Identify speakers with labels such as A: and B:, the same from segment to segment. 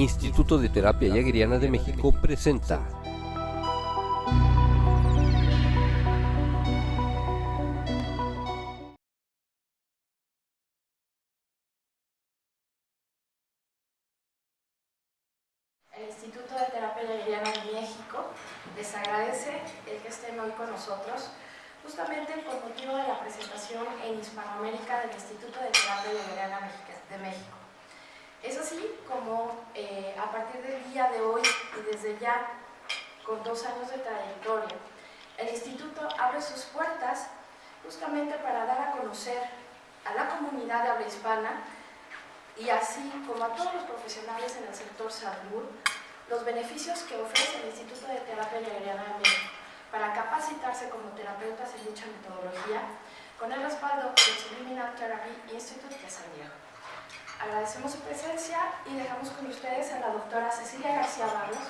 A: Instituto de Terapia Jagueriana de México presenta
B: El Instituto de Terapia Jagueriana de México les agradece el que estén hoy con nosotros, justamente con motivo de la presentación en Hispanoamérica del Instituto de Terapia Jagueriana de México. Es así como a partir del día de hoy y desde ya, con 2 años de trayectoria, el Instituto abre sus puertas justamente para dar a conocer a la comunidad de habla hispana y así como a todos los profesionales en el sector salud, los beneficios que ofrece el Instituto de Terapia Jagueriana de México para capacitarse como terapeutas en dicha metodología con el respaldo del Subliminal Therapy Institute de San Diego. Agradecemos su presencia y dejamos con ustedes a la doctora Cecilia García Barros.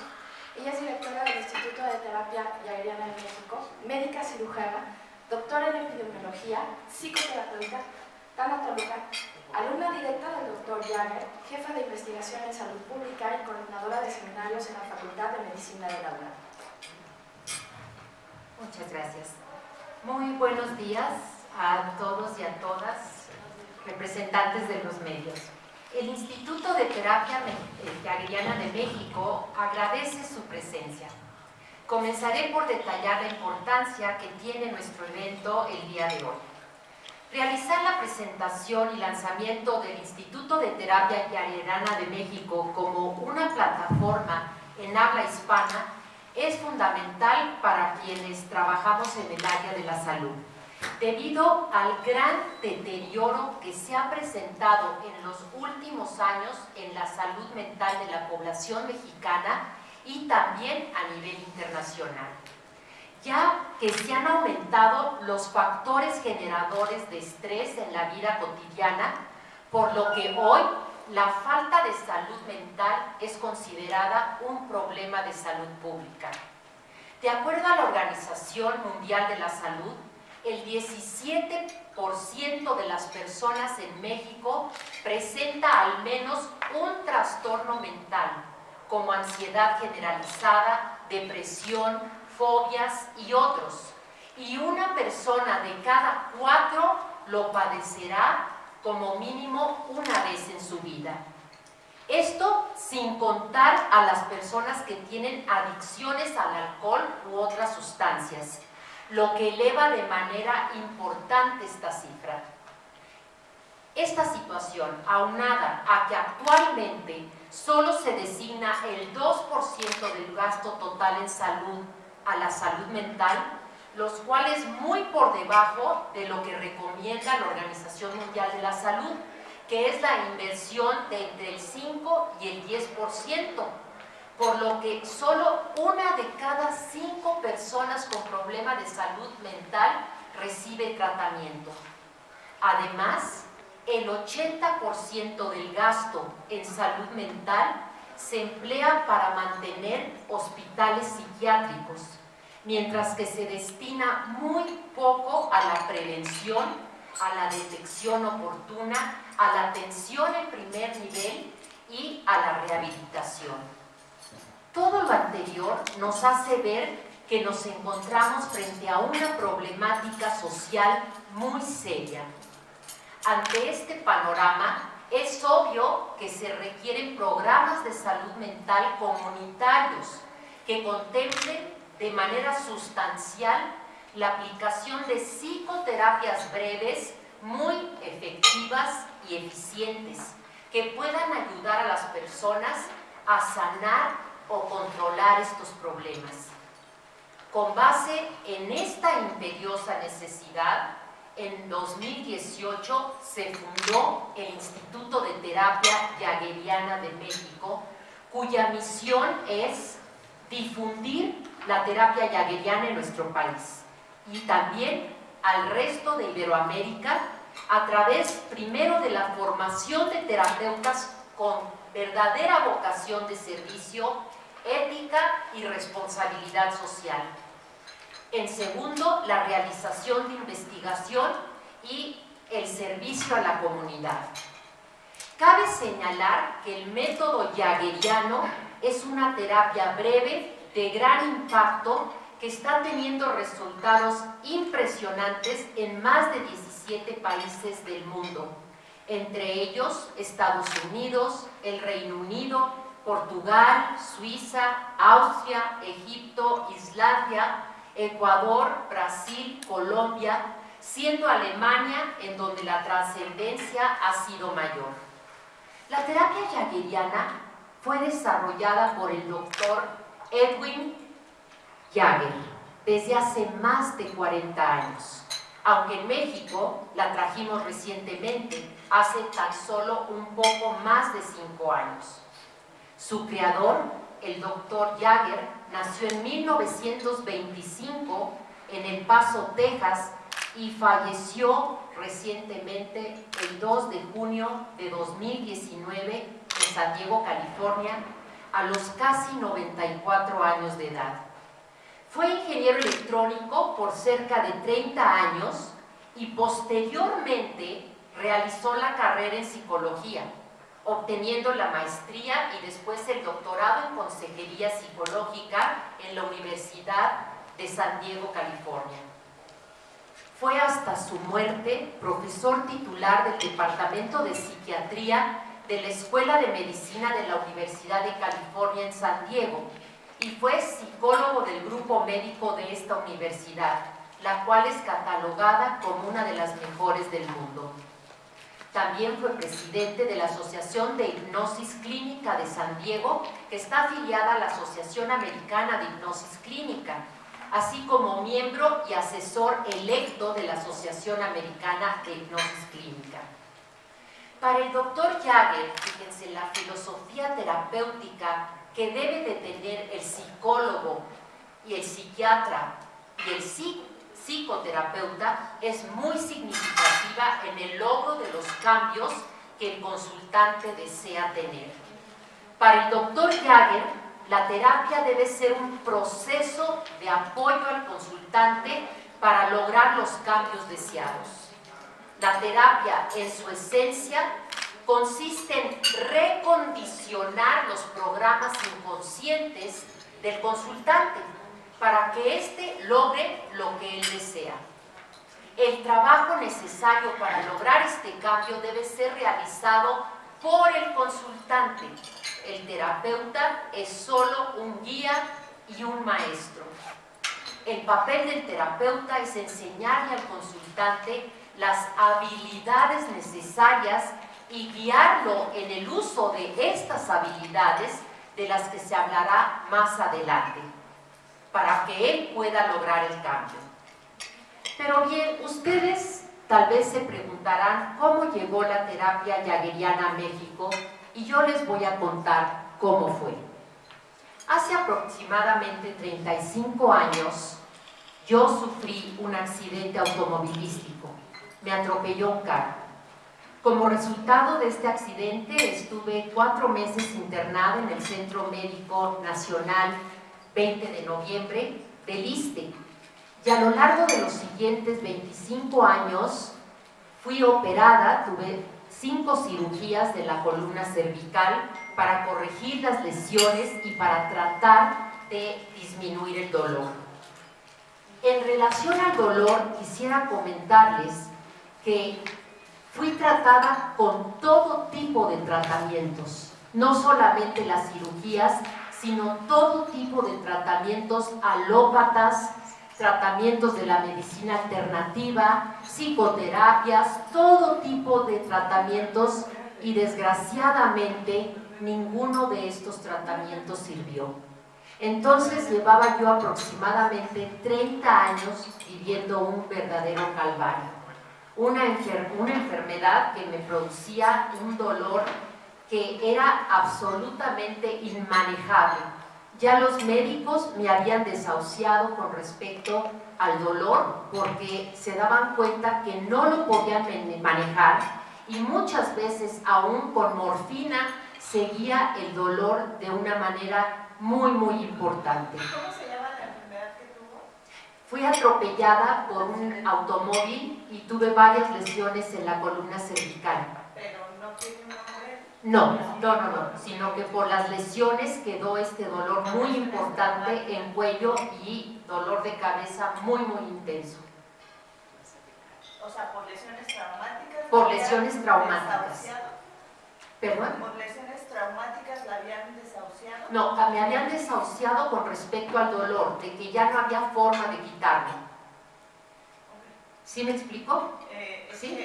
B: Ella es directora del Instituto de Terapia Jagueriana de México, médica cirujana, doctora en epidemiología, psicoterapeuta, tanatóloga, alumna directa del Dr. Jagger, jefa de investigación en salud pública y coordinadora de seminarios en la Facultad de Medicina de la UNAM.
C: Muchas gracias. Muy buenos días a todos y a todas, representantes de los medios. El Instituto de Terapia Jagueriana de México agradece su presencia. Comenzaré por detallar la importancia que tiene nuestro evento el día de hoy. Realizar la presentación y lanzamiento del Instituto de Terapia Jagueriana de México como una plataforma en habla hispana es fundamental para quienes trabajamos en el área de la salud, debido al gran deterioro que se ha presentado en los últimos años en la salud mental de la población mexicana y también a nivel internacional, ya que se han aumentado los factores generadores de estrés en la vida cotidiana, por lo que hoy la falta de salud mental es considerada un problema de salud pública. De acuerdo a la Organización Mundial de la Salud, el 17% de las personas en México presenta al menos un trastorno mental, como ansiedad generalizada, depresión, fobias y otros. Y una persona de cada 4 lo padecerá como mínimo una vez en su vida. Esto sin contar a las personas que tienen adicciones al alcohol u otras sustancias, lo que eleva de manera importante esta cifra. Esta situación, aunada a que actualmente solo se designa el 2% del gasto total en salud a la salud mental, los cuales muy por debajo de lo que recomienda la Organización Mundial de la Salud, que es la inversión de entre el 5 y el 10%, por lo que solo 1 de cada 5 personas con problemas de salud mental recibe tratamiento. Además, el 80% del gasto en salud mental se emplea para mantener hospitales psiquiátricos, mientras que se destina muy poco a la prevención, a la detección oportuna, a la atención en primer nivel y a la rehabilitación. Todo lo anterior nos hace ver que nos encontramos frente a una problemática social muy seria. Ante este panorama, es obvio que se requieren programas de salud mental comunitarios que contemplen de manera sustancial la aplicación de psicoterapias breves, muy efectivas y eficientes, que puedan ayudar a las personas a sanar o controlar estos problemas. Con base en esta imperiosa necesidad, en 2018 se fundó el Instituto de Terapia Jagueriana de México, cuya misión es difundir la terapia jagueriana en nuestro país y también al resto de Iberoamérica a través primero de la formación de terapeutas con verdadera vocación de servicio, ética y responsabilidad social. En segundo, la realización de investigación y el servicio a la comunidad. Cabe señalar que el método jaggeriano es una terapia breve de gran impacto que está teniendo resultados impresionantes en más de 17 países del mundo, entre ellos Estados Unidos, el Reino Unido, Portugal, Suiza, Austria, Egipto, Islandia, Ecuador, Brasil, Colombia, siendo Alemania en donde la trascendencia ha sido mayor. La terapia jaggeriana fue desarrollada por el doctor Edwin Jagger desde hace más de 40 años, aunque en México la trajimos recientemente, hace tan solo un poco más de 5 años. Su creador, el doctor Jagger, nació en 1925 en El Paso, Texas, y falleció recientemente el 2 de junio de 2019 en San Diego, California, a los casi 94 años de edad. Fue ingeniero electrónico por cerca de 30 años y posteriormente realizó la carrera en psicología, obteniendo la maestría y después el doctorado en consejería psicológica en la Universidad de San Diego, California. Fue hasta su muerte profesor titular del Departamento de Psiquiatría de la Escuela de Medicina de la Universidad de California en San Diego y fue psicólogo del grupo médico de esta universidad, la cual es catalogada como una de las mejores del mundo. También fue presidente de la Asociación de Hipnosis Clínica de San Diego, que está afiliada a la Asociación Americana de Hipnosis Clínica, así como miembro y asesor electo de la Asociación Americana de Hipnosis Clínica. Para el doctor Jagger, fíjense, la filosofía terapéutica que debe de tener el psicólogo y el psiquiatra y el psicoterapeuta es muy significativa en el logro de los cambios que el consultante desea tener. Para el doctor Jagger, la terapia debe ser un proceso de apoyo al consultante para lograr los cambios deseados. La terapia, en su esencia, consiste en recondicionar los programas inconscientes del consultante para que éste logre lo que él desea. El trabajo necesario para lograr este cambio debe ser realizado por el consultante. El terapeuta es solo un guía y un maestro. El papel del terapeuta es enseñarle al consultante las habilidades necesarias y guiarlo en el uso de estas habilidades de las que se hablará más adelante, para que él pueda lograr el cambio. Pero bien, ustedes tal vez se preguntarán cómo llegó la terapia jaggeriana a México y yo les voy a contar cómo fue. Hace aproximadamente 35 años yo sufrí un accidente automovilístico. Me atropelló un carro. Como resultado de este accidente estuve 4 meses internada en el Centro Médico Nacional 20 de noviembre del ISSSTE. Y a lo largo de los siguientes 25 años fui operada, tuve 5 cirugías de la columna cervical para corregir las lesiones y para tratar de disminuir el dolor. En relación al dolor, quisiera comentarles que fui tratada con todo tipo de tratamientos, no solamente las cirugías, sino todo tipo de tratamientos alópatas, tratamientos de la medicina alternativa, psicoterapias, todo tipo de tratamientos y desgraciadamente ninguno de estos tratamientos sirvió. Entonces llevaba yo aproximadamente 30 años viviendo un verdadero calvario. Una enfermedad que me producía un dolor que era absolutamente inmanejable. Ya los médicos me habían desahuciado con respecto al dolor porque se daban cuenta que no lo podían manejar y muchas veces aún con morfina seguía el dolor de una manera muy importante.
B: ¿Cómo se llama la enfermedad que tuvo?
C: Fui atropellada por un automóvil y tuve varias lesiones en la columna cervical.
B: Pero no tiene un nombre.
C: No, sino que por las lesiones quedó este dolor muy importante en cuello y dolor de cabeza muy intenso.
D: O sea, por lesiones traumáticas.
C: Por lesiones traumáticas. ¿Perdón?
D: ¿Por lesiones traumáticas la habían desahuciado?
C: No, me habían desahuciado con respecto al dolor, de que ya no había forma de quitarme. ¿Sí me explico?
D: ¿Sí?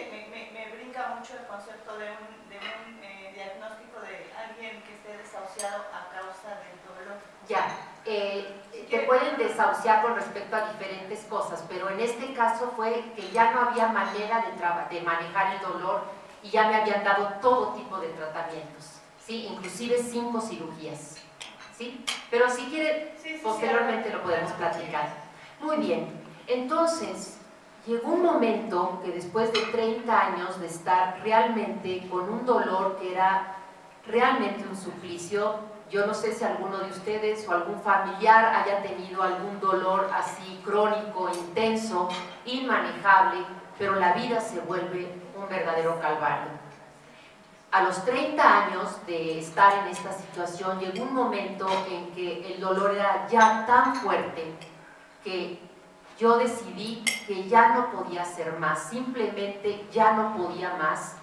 D: Me brinca mucho el concepto de un diagnóstico de alguien que esté desahuciado a causa del dolor.
C: Ya, te pueden desahuciar con respecto a diferentes cosas, pero en este caso fue que ya no había manera de manejar el dolor y ya me habían dado todo tipo de tratamientos, ¿sí? Inclusive 5 cirugías, ¿sí? Pero si quiere, posteriormente lo podemos platicar. Muy bien, entonces llegó un momento que después de 30 años de estar realmente con un dolor que era realmente un suplicio, yo no sé si alguno de ustedes o algún familiar haya tenido algún dolor así crónico, intenso, inmanejable, pero la vida se vuelve un verdadero calvario. A los 30 años de estar en esta situación, llegó un momento en que el dolor era ya tan fuerte que yo decidí que ya no podía hacer más, simplemente ya no podía más.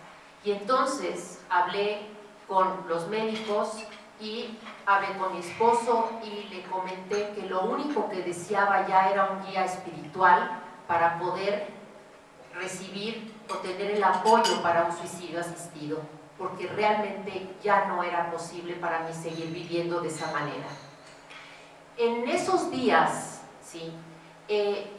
C: Y entonces hablé con los médicos y hablé con mi esposo y le comenté que lo único que deseaba ya era un guía espiritual para poder recibir o tener el apoyo para un suicidio asistido, porque realmente ya no era posible para mí seguir viviendo de esa manera. En esos días, ¿sí?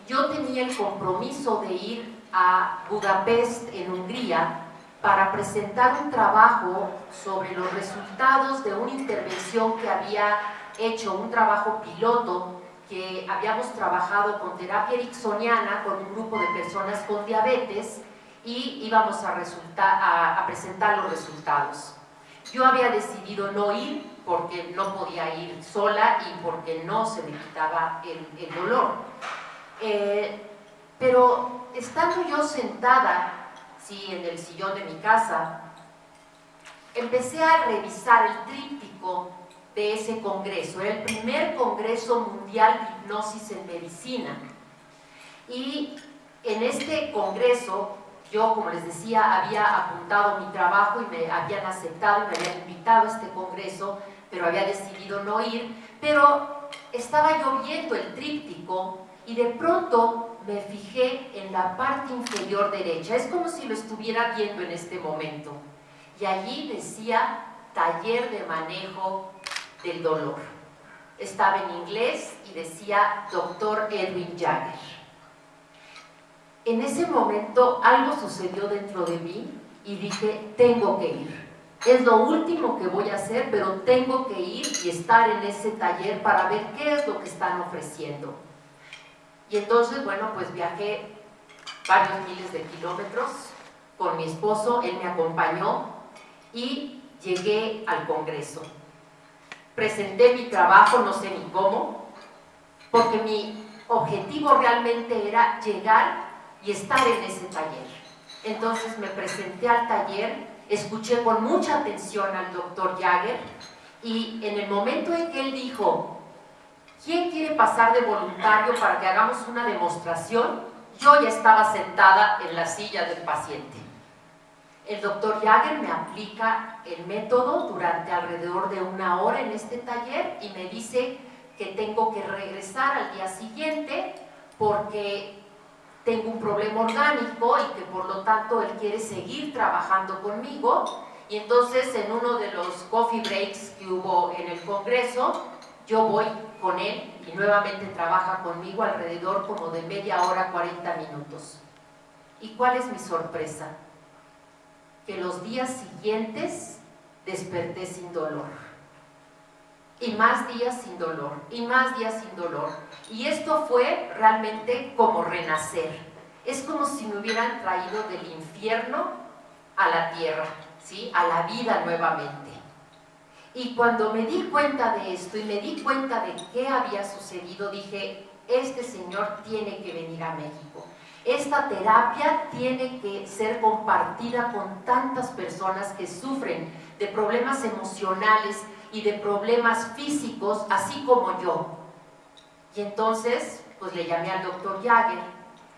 C: Yo tenía el compromiso de ir a Budapest, en Hungría, para presentar un trabajo sobre los resultados de una intervención que había hecho, un trabajo piloto, que habíamos trabajado con terapia ericksoniana con un grupo de personas con diabetes y íbamos a presentar los resultados. Yo había decidido no ir porque no podía ir sola y porque no se me quitaba el dolor. Pero estando yo sentada, sí, en el sillón de mi casa, empecé a revisar el tríptico de ese congreso. Era el primer congreso mundial de hipnosis en medicina. Y en este congreso, yo, como les decía, había apuntado mi trabajo y me habían aceptado y me habían invitado a este congreso, pero había decidido no ir. Pero estaba yo viendo el tríptico y de pronto me fijé en la parte inferior derecha. Es como si lo estuviera viendo en este momento. Y allí decía taller de manejo del dolor. Estaba en inglés y decía Dr. Edwin Jagger. En ese momento algo sucedió dentro de mí y dije, tengo que ir. Es lo último que voy a hacer, pero tengo que ir y estar en ese taller para ver qué es lo que están ofreciendo. Y entonces, bueno, pues viajé varios miles de kilómetros con mi esposo, él me acompañó y llegué al congreso. Presenté mi trabajo, no sé ni cómo, porque mi objetivo realmente era llegar y estar en ese taller. Entonces me presenté al taller, escuché con mucha atención al Dr. Jagger y en el momento en que él dijo, ¿quién quiere pasar de voluntario para que hagamos una demostración? Yo ya estaba sentada en la silla del paciente. El Dr. Jagger me aplica el método durante alrededor de 1 hora en este taller y me dice que tengo que regresar al día siguiente porque tengo un problema orgánico y que por lo tanto él quiere seguir trabajando conmigo. Y entonces en uno de los coffee breaks que hubo en el congreso, yo voy con él y nuevamente trabaja conmigo alrededor como de media hora, 40 minutos. ¿Y cuál es mi sorpresa? Que los días siguientes desperté sin dolor. Y más días sin dolor, y más días sin dolor. Y esto fue realmente como renacer. Es como si me hubieran traído del infierno a la tierra, ¿sí? A la vida nuevamente. Y cuando me di cuenta de esto y me di cuenta de qué había sucedido, dije, este señor tiene que venir a México. Esta terapia tiene que ser compartida con tantas personas que sufren de problemas emocionales y de problemas físicos, así como yo. Y entonces, pues le llamé al doctor Jagger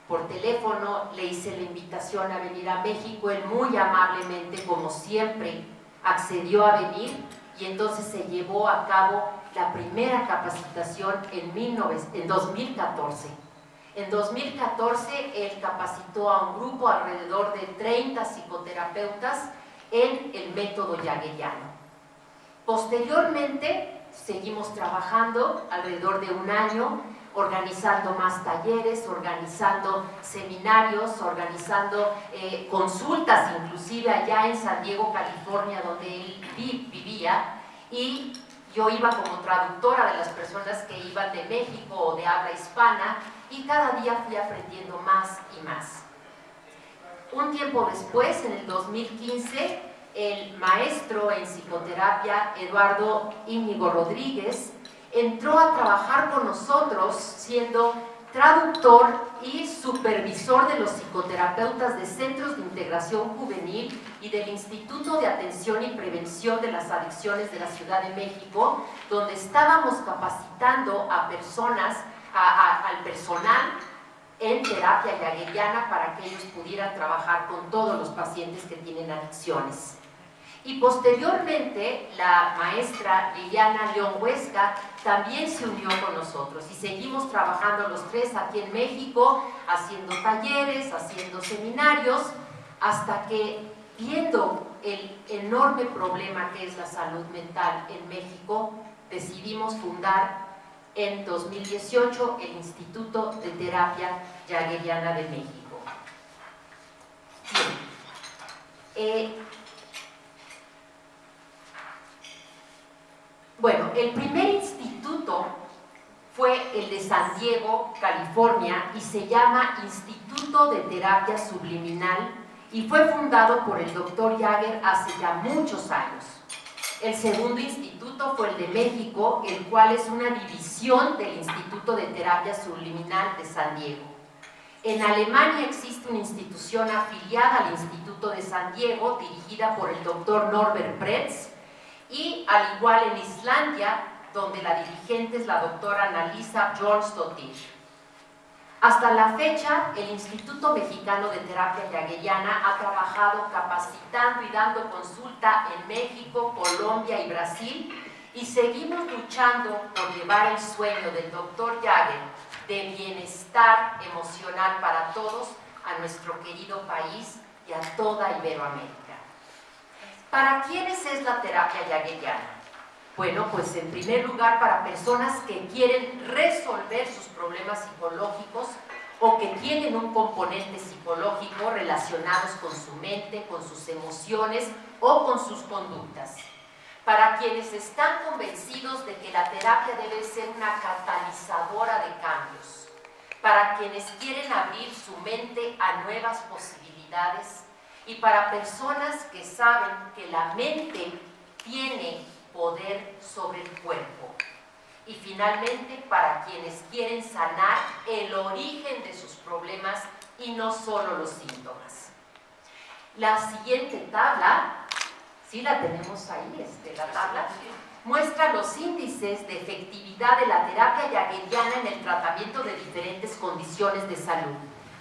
C: por teléfono, le hice la invitación a venir a México, él muy amablemente, como siempre, accedió a venir, y entonces se llevó a cabo la primera capacitación en 2014. En 2014 él capacitó a un grupo alrededor de 30 psicoterapeutas en el método jaggeriano. Posteriormente seguimos trabajando alrededor de un año, organizando más talleres, organizando seminarios, organizando consultas, inclusive allá en San Diego, California, donde él vivía, y yo iba como traductora de las personas que iban de México o de habla hispana, y cada día fui aprendiendo más y más. Un tiempo después, en el 2015, el maestro en psicoterapia, Eduardo Íñigo Rodríguez, entró a trabajar con nosotros siendo traductor y supervisor de los psicoterapeutas de Centros de Integración Juvenil y del Instituto de Atención y Prevención de las Adicciones de la Ciudad de México, donde estábamos capacitando a personas, al personal en terapia jaggeriana para que ellos pudieran trabajar con todos los pacientes que tienen adicciones. Y posteriormente la maestra Liliana León Huesca también se unió con nosotros y seguimos trabajando los tres aquí en México, haciendo talleres, haciendo seminarios, hasta que, viendo el enorme problema que es la salud mental en México, decidimos fundar en 2018 el Instituto de Terapia Jaggeriana de México. Bien. Bueno, el primer instituto fue el de San Diego, California, y se llama Instituto de Terapia Subliminal, y fue fundado por el Dr. Jagger hace ya muchos años. El segundo instituto fue el de México, el cual es una división del Instituto de Terapia Subliminal de San Diego. En Alemania existe una institución afiliada al Instituto de San Diego, dirigida por el Dr. Norbert Pretz, y al igual en Islandia, donde la dirigente es la doctora Annalisa Björnsdóttir. Hasta la fecha, el Instituto Mexicano de Terapia Jaggeriana ha trabajado capacitando y dando consulta en México, Colombia y Brasil, y seguimos luchando por llevar el sueño del Dr. Jagger de bienestar emocional para todos a nuestro querido país y a toda Iberoamérica. ¿Para quiénes es la terapia jaggeriana? Bueno, pues en primer lugar para personas que quieren resolver sus problemas psicológicos o que tienen un componente psicológico relacionados con su mente, con sus emociones o con sus conductas. Para quienes están convencidos de que la terapia debe ser una catalizadora de cambios. Para quienes quieren abrir su mente a nuevas posibilidades. Y para personas que saben que la mente tiene poder sobre el cuerpo. Y finalmente, para quienes quieren sanar el origen de sus problemas y no solo los síntomas. La siguiente tabla, sí la tenemos ahí, la tabla, muestra los índices de efectividad de la terapia jaggeriana en el tratamiento de diferentes condiciones de salud.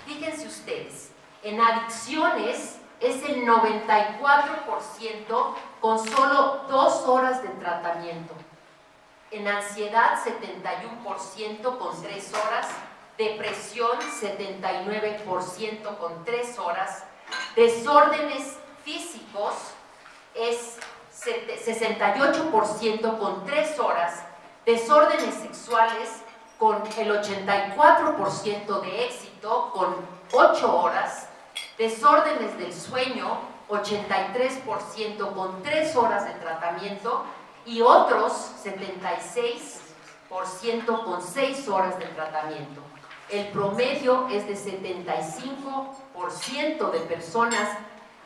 C: Fíjense ustedes, en adicciones es el 94% con solo 2 horas de tratamiento. En ansiedad, 71% con 3 horas. Depresión, 79% con 3 horas. Desórdenes físicos es 68% con 3 horas. Desórdenes sexuales con el 84% de éxito con 8 horas. Desórdenes del sueño, 83% con 3 horas de tratamiento y otros 76% con 6 horas de tratamiento. El promedio es de 75% de personas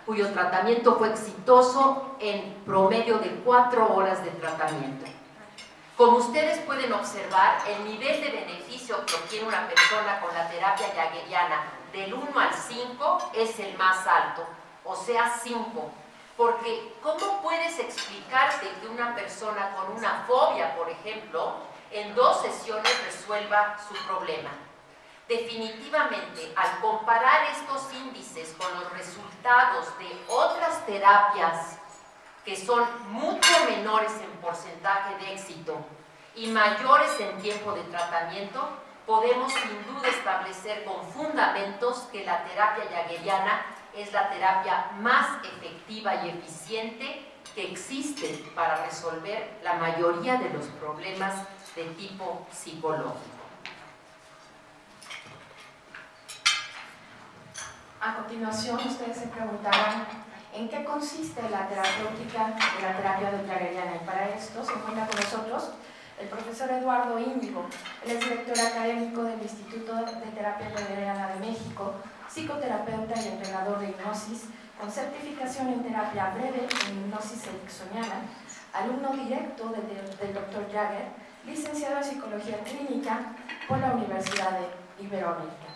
C: cuyo tratamiento fue exitoso en promedio de 4 horas de tratamiento. Como ustedes pueden observar, el nivel de beneficio que obtiene una persona con la terapia jaggeriana del 1 al 5 es el más alto, o sea 5, Porque ¿cómo puedes explicarte que una persona con una fobia, por ejemplo, en 2 sesiones resuelva su problema? Definitivamente, al comparar estos índices con los resultados de otras terapias que son mucho menores en porcentaje de éxito y mayores en tiempo de tratamiento, podemos sin duda establecer con fundamentos que la terapia jaggeriana es la terapia más efectiva y eficiente que existe para resolver la mayoría de los problemas de tipo psicológico.
B: A continuación, ustedes se preguntarán en qué consiste la terapéutica de la terapia jaggeriana. Y para esto se encuentra con nosotros el profesor Eduardo Índigo. Él es director académico del Instituto de Terapia Jaggeriana de México, psicoterapeuta y entrenador de hipnosis, con certificación en terapia breve en hipnosis ericksoniana, alumno directo del Dr. Jagger, licenciado en psicología clínica por la Universidad de Iberoamérica.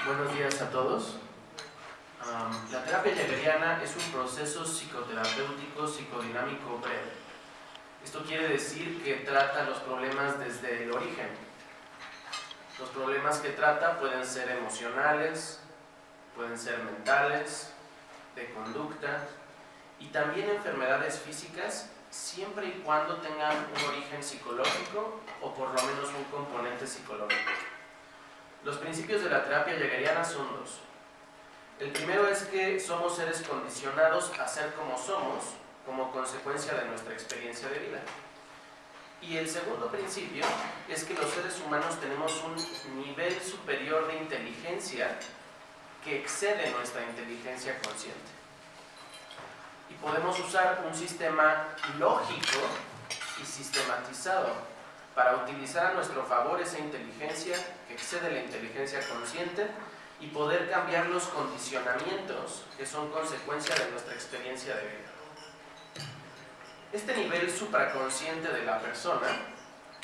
E: Buenos días a todos. La terapia jaggeriana es un proceso psicoterapéutico psicodinámico breve. Esto quiere decir que trata los problemas desde el origen. Los problemas que trata pueden ser emocionales, pueden ser mentales, de conducta y también enfermedades físicas, siempre y cuando tengan un origen psicológico o por lo menos un componente psicológico. Los principios de la terapia jaggeriana son 2. El primero es que somos seres condicionados a ser como somos como consecuencia de nuestra experiencia de vida. Y el segundo principio es que los seres humanos tenemos un nivel superior de inteligencia que excede nuestra inteligencia consciente. Y podemos usar un sistema lógico y sistematizado para utilizar a nuestro favor esa inteligencia que excede la inteligencia consciente y poder cambiar los condicionamientos que son consecuencia de nuestra experiencia de vida. Este nivel supraconsciente de la persona,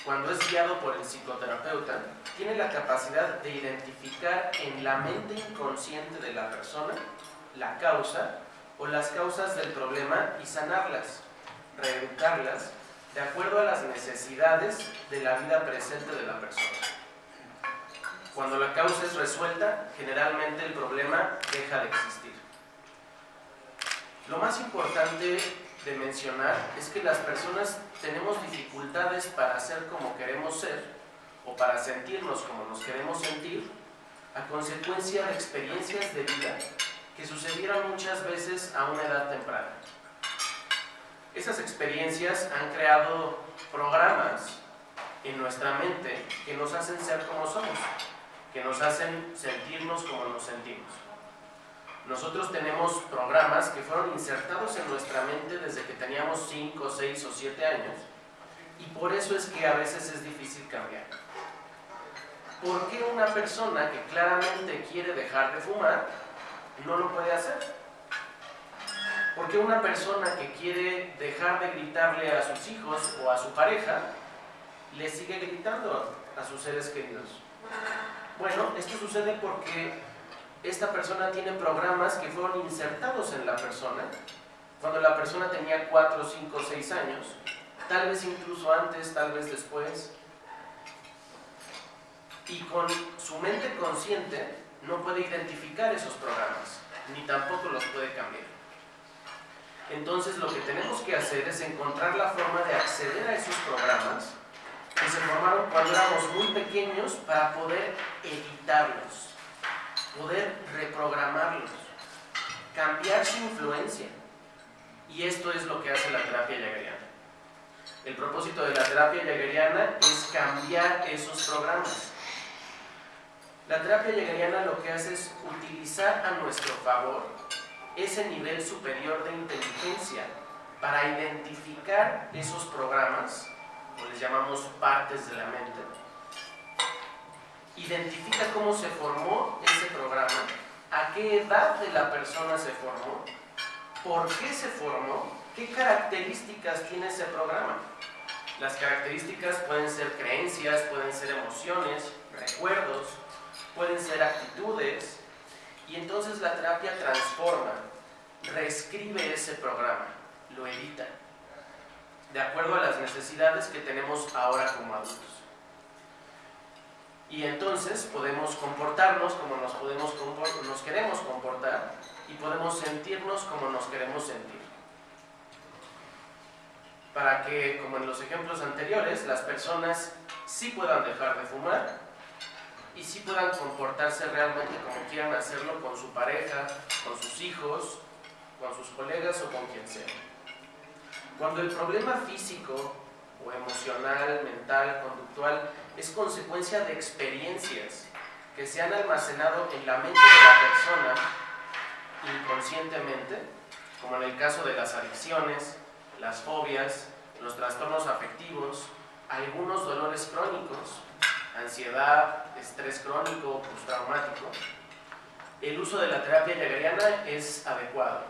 E: cuando es guiado por el psicoterapeuta, tiene la capacidad de identificar en la mente inconsciente de la persona la causa o las causas del problema y sanarlas, reeducarlas de acuerdo a las necesidades de la vida presente de la persona. Cuando la causa es resuelta, generalmente el problema deja de existir. Lo más importante de mencionar es que las personas tenemos dificultades para ser como queremos ser o para sentirnos como nos queremos sentir a consecuencia de experiencias de vida que sucedieron muchas veces a una edad temprana. Esas experiencias han creado programas en nuestra mente que nos hacen ser como somos, que nos hacen sentirnos como nos sentimos. Nosotros tenemos programas que fueron insertados en nuestra mente desde que teníamos 5, 6 o 7 años y por eso es que a veces es difícil cambiar. ¿Por qué una persona que claramente quiere dejar de fumar no lo puede hacer? ¿Por qué una persona que quiere dejar de gritarle a sus hijos o a su pareja le sigue gritando a sus seres queridos? Bueno, esto sucede porque esta persona tiene programas que fueron insertados en la persona cuando la persona tenía 4, 5, 6 años, tal vez incluso antes, tal vez después, y con su mente consciente no puede identificar esos programas, ni tampoco los puede cambiar. Entonces lo que tenemos que hacer es encontrar la forma de acceder a esos programas que se formaron cuando éramos muy pequeños para poder editarlos, poder reprogramarlos, cambiar su influencia. Y esto es lo que hace la terapia jaggeriana. El propósito de la terapia jaggeriana es cambiar esos programas. La terapia jaggeriana lo que hace es utilizar a nuestro favor ese nivel superior de inteligencia para identificar esos programas, o les llamamos partes de la mente. Identifica cómo se formó ese programa, a qué edad de la persona se formó, por qué se formó, qué características tiene ese programa. Las características pueden ser creencias, pueden ser emociones, recuerdos, pueden ser actitudes, y entonces la terapia transforma reescribe ese programa, lo edita, de acuerdo a las necesidades que tenemos ahora como adultos. Y entonces podemos comportarnos como nos queremos comportar y podemos sentirnos como nos queremos sentir. Para que, como en los ejemplos anteriores, las personas sí puedan dejar de fumar y sí puedan comportarse realmente como quieran hacerlo con su pareja, con sus hijos, con sus colegas o con quien sea. Cuando el problema físico o emocional, mental, conductual es consecuencia de experiencias que se han almacenado en la mente de la persona inconscientemente, como en el caso de las adicciones, las fobias, los trastornos afectivos, algunos dolores crónicos, ansiedad, estrés crónico, postraumático, el uso de la terapia jaegeriana es adecuado,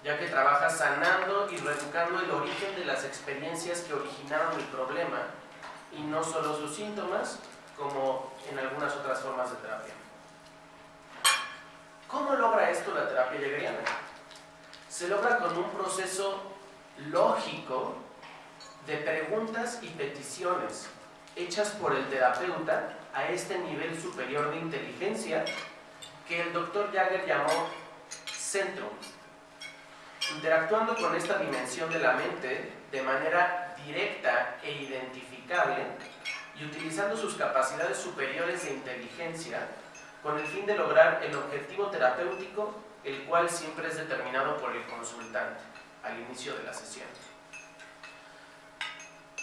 E: ya que trabaja sanando y reeducando el origen de las experiencias que originaron el problema y no solo sus síntomas, como en algunas otras formas de terapia. ¿Cómo logra esto la terapia jaegeriana? Se logra con un proceso lógico de preguntas y peticiones hechas por el terapeuta a este nivel superior de inteligencia que el Dr. Jagger llamó centrum. Interactuando con esta dimensión de la mente de manera directa e identificable y utilizando sus capacidades superiores de inteligencia con el fin de lograr el objetivo terapéutico, el cual siempre es determinado por el consultante al inicio de la sesión.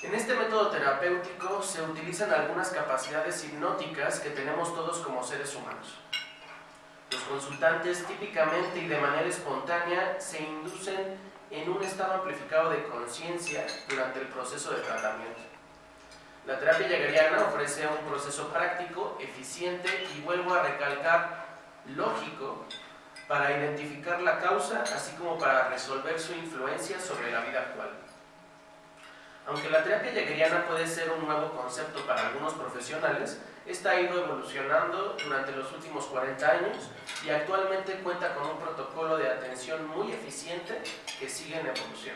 E: En este método terapéutico se utilizan algunas capacidades hipnóticas que tenemos todos como seres humanos. Los consultantes típicamente y de manera espontánea se inducen en un estado amplificado de conciencia durante el proceso de tratamiento. La terapia jaegeriana ofrece un proceso práctico, eficiente y, vuelvo a recalcar, lógico para identificar la causa, así como para resolver su influencia sobre la vida actual. Aunque la terapia jaegeriana puede ser un nuevo concepto para algunos profesionales, esta ha ido evolucionando durante los últimos 40 años y actualmente cuenta con un protocolo de atención muy eficiente que sigue en evolución.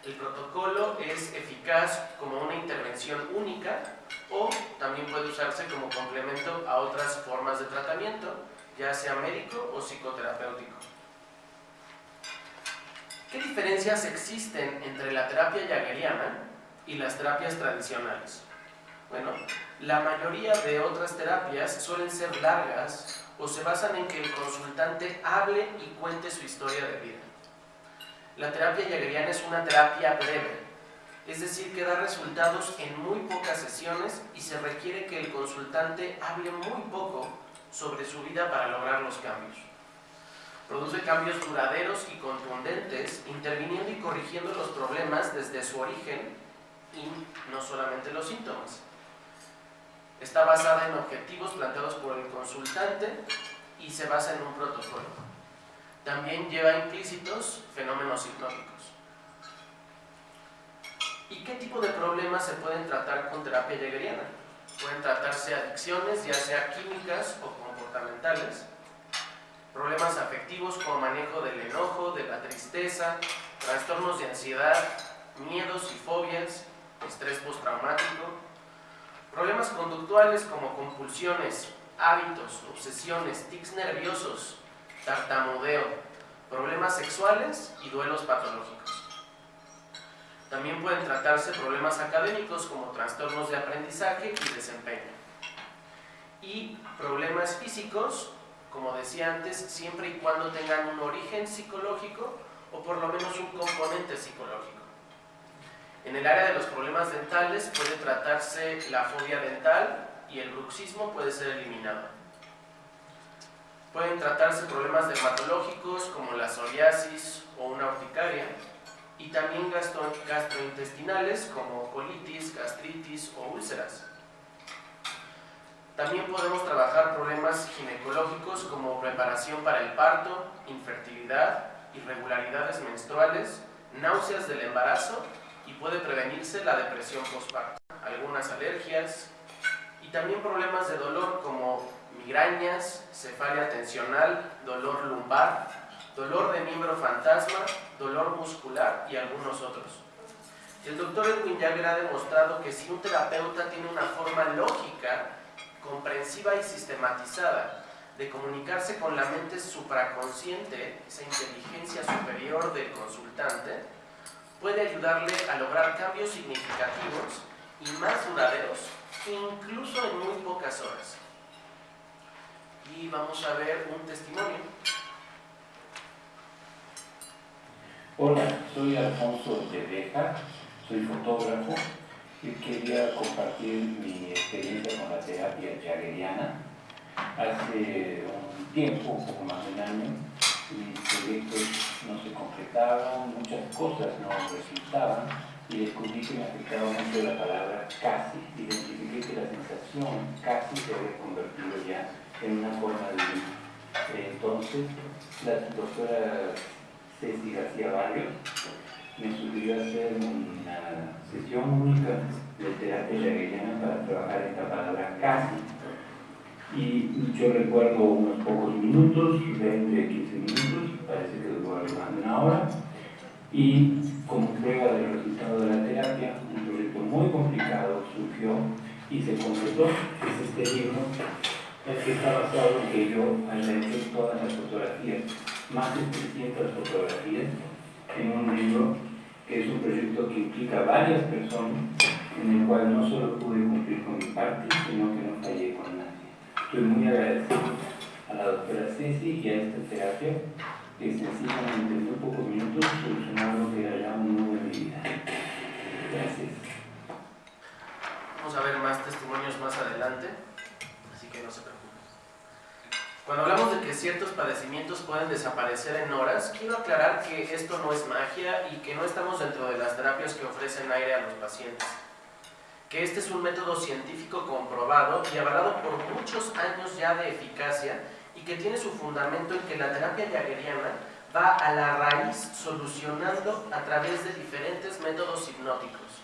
E: El protocolo es eficaz como una intervención única o también puede usarse como complemento a otras formas de tratamiento, ya sea médico o psicoterapéutico. ¿Qué diferencias existen entre la terapia jaegeriana y las terapias tradicionales? Bueno, la mayoría de otras terapias suelen ser largas o se basan en que el consultante hable y cuente su historia de vida. La terapia jaegeriana es una terapia breve, es decir, que da resultados en muy pocas sesiones y se requiere que el consultante hable muy poco sobre su vida para lograr los cambios. Produce cambios duraderos y contundentes, interviniendo y corrigiendo los problemas desde su origen y no solamente los síntomas. Está basada en objetivos planteados por el consultante y se basa en un protocolo. También lleva implícitos fenómenos hipnóticos. ¿Y qué tipo de problemas se pueden tratar con terapia jaegeriana? Pueden tratarse adicciones, ya sea químicas o comportamentales, problemas afectivos como manejo del enojo, de la tristeza, trastornos de ansiedad, miedos y fobias, estrés postraumático, problemas conductuales como compulsiones, hábitos, obsesiones, tics nerviosos, tartamudeo, problemas sexuales y duelos patológicos. También pueden tratarse problemas académicos como trastornos de aprendizaje y desempeño. Y problemas físicos, como decía antes, siempre y cuando tengan un origen psicológico o por lo menos un componente psicológico. En el área de los problemas dentales puede tratarse la fobia dental y el bruxismo puede ser eliminado. Pueden tratarse problemas dermatológicos como la psoriasis o una urticaria y también gastrointestinales como colitis, gastritis o úlceras. También podemos trabajar problemas ginecológicos como preparación para el parto, infertilidad, irregularidades menstruales, náuseas del embarazo y puede prevenirse la depresión postparto, algunas alergias y también problemas de dolor como migrañas, cefalia tensional, dolor lumbar, dolor de miembro fantasma, dolor muscular y algunos otros. El doctor Edwin Jagger ha demostrado que si un terapeuta tiene una forma lógica, comprensiva y sistematizada de comunicarse con la mente supraconsciente, esa inteligencia superior del consultante, puede ayudarle a lograr cambios significativos y más duraderos, incluso en muy pocas horas. Y vamos a ver un testimonio.
F: Hola, soy Alfonso de Beja, soy fotógrafo y quería compartir mi experiencia con la terapia jaggeriana. Hace un tiempo, un poco más de un año, mis proyectos no se concretaban, muchas cosas no resultaban y descubrí que me afectaba mucho la palabra casi. Identifiqué que la sensación casi se había convertido ya en una forma de vida. Entonces, la doctora Ceci García Barrios me sugirió hacer una sesión única de terapia jaggeriana para trabajar esta palabra casi. Y yo recuerdo unos pocos minutos, 20, 15 minutos, parece que duró algo más de una hora. Y como prueba del resultado de la terapia, un proyecto muy complicado surgió y se completó. Es este libro, el que está basado en que yo haya hecho todas las fotografías, más de 300 fotografías, en un libro que es un proyecto que implica varias personas, en el cual no solo pude cumplir con mi parte, sino que no fallé con nadie. Estoy muy agradecido a la doctora Ceci y a esta terapia que sencillamente en muy pocos minutos solucionó lo que era ya un nudo en mi vida. Gracias.
E: Vamos a ver más testimonios más adelante, así que no se preocupen. Cuando hablamos de que ciertos padecimientos pueden desaparecer en horas, quiero aclarar que esto no es magia y que no estamos dentro de las terapias que ofrecen aire a los pacientes. Que este es un método científico comprobado y avalado por muchos años ya de eficacia y que tiene su fundamento en que la terapia jaggeriana va a la raíz solucionando a través de diferentes métodos hipnóticos.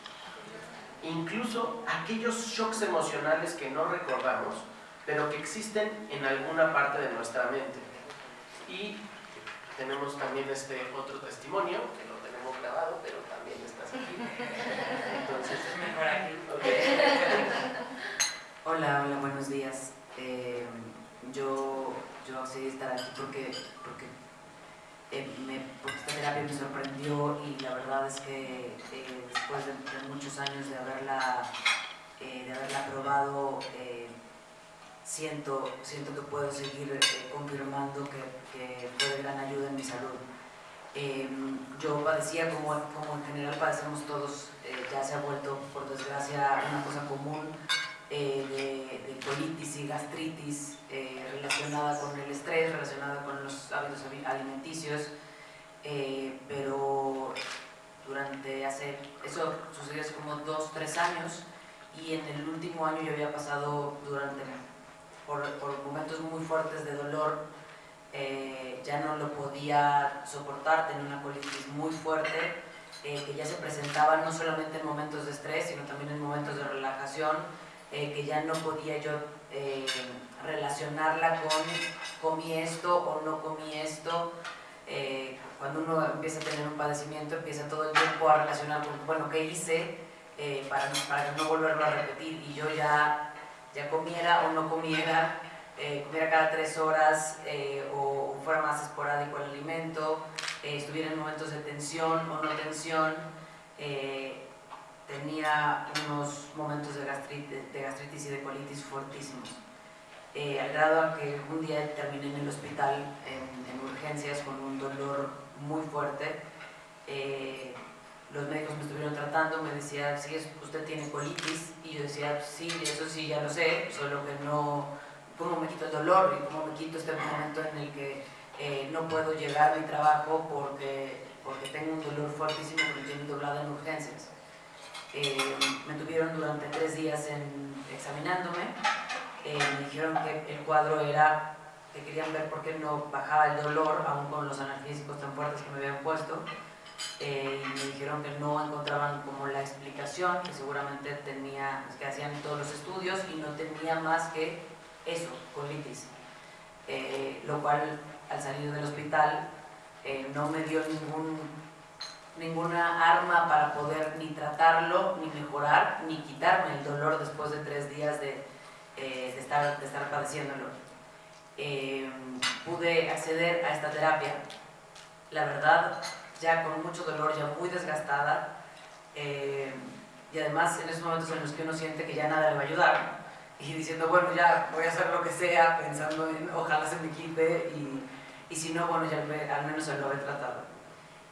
E: Incluso aquellos shocks emocionales que no recordamos, pero que existen en alguna parte de nuestra mente. Y tenemos también este otro testimonio, que lo tenemos grabado, pero también estás aquí. Entonces, mejor aquí. Okay.
G: Hola, buenos días. Yo accedí a estar aquí porque esta terapia me sorprendió y la verdad es que después de muchos años de haberla probado, siento que puedo seguir confirmando que fue de gran ayuda en mi salud. Yo padecía, como en general padecemos todos, ya se ha vuelto por desgracia una cosa común, de colitis y gastritis relacionada con el estrés, relacionada con los hábitos alimenticios, pero eso sucedió hace como 2-3 años y en el último año yo había pasado por momentos muy fuertes de dolor. Ya no lo podía soportar, tenía una colitis muy fuerte que ya se presentaba no solamente en momentos de estrés, sino también en momentos de relajación, que ya no podía yo relacionarla con comí esto o no comí esto. Cuando uno empieza a tener un padecimiento, empieza todo el tiempo a relacionar con, bueno, ¿qué hice para no volverlo a repetir? Y yo ya comiera o no comiera, comiera cada 3 horas o fuera más esporádico el alimento, estuviera en momentos de tensión o no tensión, tenía unos momentos de gastritis y de colitis fuertísimos, al grado a que un día terminé en el hospital en urgencias con un dolor muy fuerte. Los médicos me estuvieron tratando, me decían, sí, usted tiene colitis, y yo decía, sí, eso sí, ya lo sé, solo que no, ¿cómo me quito el dolor? Y ¿cómo me quito este momento en el que no puedo llegar a mi trabajo porque tengo un dolor fuertísimo que me tiene doblada en urgencias? Me tuvieron durante 3 días examinándome, me dijeron que el cuadro era, que querían ver por qué no bajaba el dolor, aún con los analgésicos tan fuertes que me habían puesto. Y me dijeron que no encontraban como la explicación, que seguramente que hacían todos los estudios y no tenía más que eso, colitis. Lo cual, al salir del hospital, no me dio ninguna arma para poder ni tratarlo, ni mejorar, ni quitarme el dolor después de 3 días de estar padeciéndolo. Pude acceder a esta terapia, la verdad, ya con mucho dolor, ya muy desgastada, y además en esos momentos en los que uno siente que ya nada le va a ayudar, y diciendo, bueno, ya voy a hacer lo que sea, pensando en ojalá se me quite, y si no, bueno, ya al menos se lo he tratado.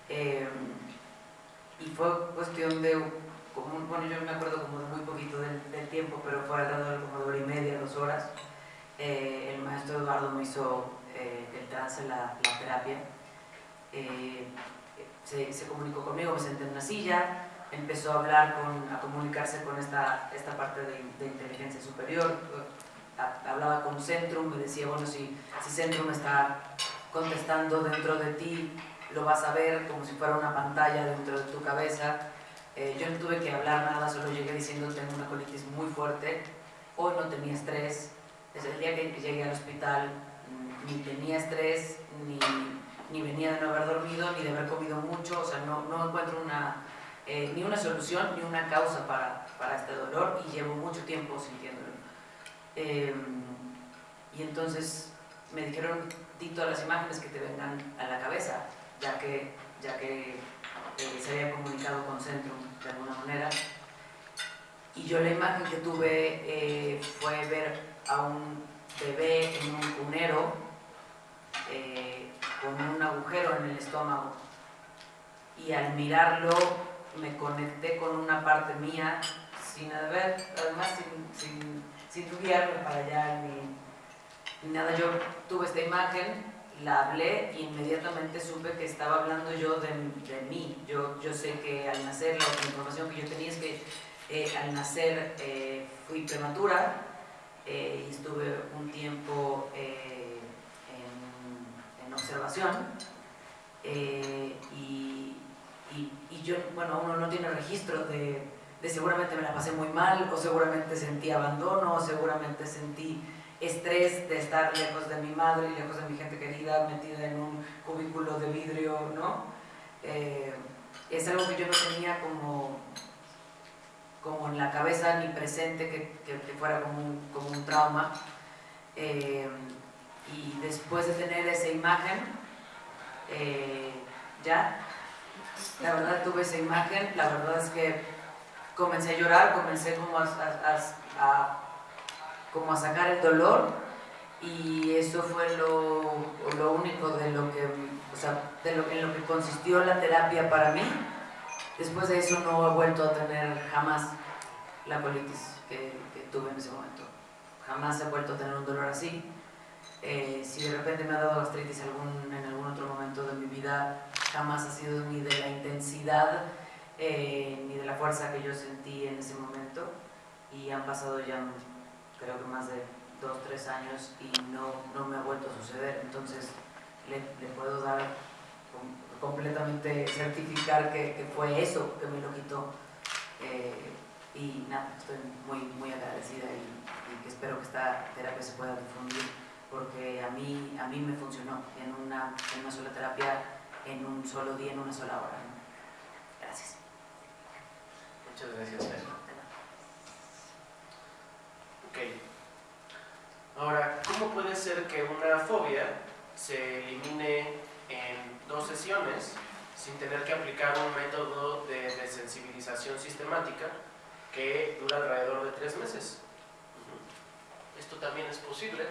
G: Y fue cuestión de, bueno, yo me acuerdo como de muy poquito del tiempo, pero fue alrededor como de 1 hora y media, 2 horas. El maestro Eduardo me hizo el trance, la terapia. Se comunicó conmigo, me senté en una silla, empezó a hablar, a comunicarse con esta parte de inteligencia superior. Hablaba con Centrum, me decía, bueno, si Centrum está contestando dentro de ti, lo vas a ver como si fuera una pantalla dentro de tu cabeza. Yo no tuve que hablar nada, solo llegué diciendo tengo una colitis muy fuerte, hoy no tenía estrés, desde el día que llegué al hospital ni tenía estrés, ni venía de no haber dormido, ni de haber comido mucho, o sea, no encuentro ni una solución ni una causa para este dolor y llevo mucho tiempo sintiéndolo. Y entonces me dijeron, di todas las imágenes que te vengan a la cabeza, ya que se había comunicado con Centrum de alguna manera. Y yo la imagen que tuve fue ver a un bebé en un cunero con un agujero en el estómago. Y al mirarlo me conecté con una parte mía sin haber, además sin guiarme para allá ni nada. Yo tuve esta imagen, la hablé y inmediatamente supe que estaba hablando yo de mí. Yo sé que al nacer, la información que yo tenía es que al nacer fui prematura y estuve un tiempo en observación y yo, bueno, uno no tiene registro de seguramente me la pasé muy mal, o seguramente sentí abandono, o seguramente sentí estrés de estar lejos de mi madre y lejos de mi gente querida, metida en un cubículo de vidrio, ¿no? Es algo que yo no tenía como en la cabeza ni presente, que fuera como un trauma. Y después de tener esa imagen, la verdad tuve esa imagen, la verdad es que comencé a llorar, comencé como a sacar el dolor, y eso fue lo único de lo que, o sea, en lo que consistió la terapia para mí. Después de eso no he vuelto a tener jamás la colitis que tuve en ese momento. Jamás he vuelto a tener un dolor así. Si de repente me ha dado gastritis en algún otro momento de mi vida, jamás ha sido ni de la intensidad ni de la fuerza que yo sentí en ese momento, y han pasado ya creo que más de 2-3 años y no me ha vuelto a suceder. Entonces le puedo dar completamente, certificar que fue eso que me lo quitó, y nada, estoy muy agradecida y que espero que esta terapia se pueda difundir, porque a mí me funcionó en una sola terapia, en un solo día, en una sola hora, ¿no? Gracias.
E: Muchas gracias, Fer. Ok. Ahora, ¿cómo puede ser que una fobia se elimine en 2 sesiones sin tener que aplicar un método de desensibilización sistemática que dura alrededor de 3 meses? ¿Esto también es posible?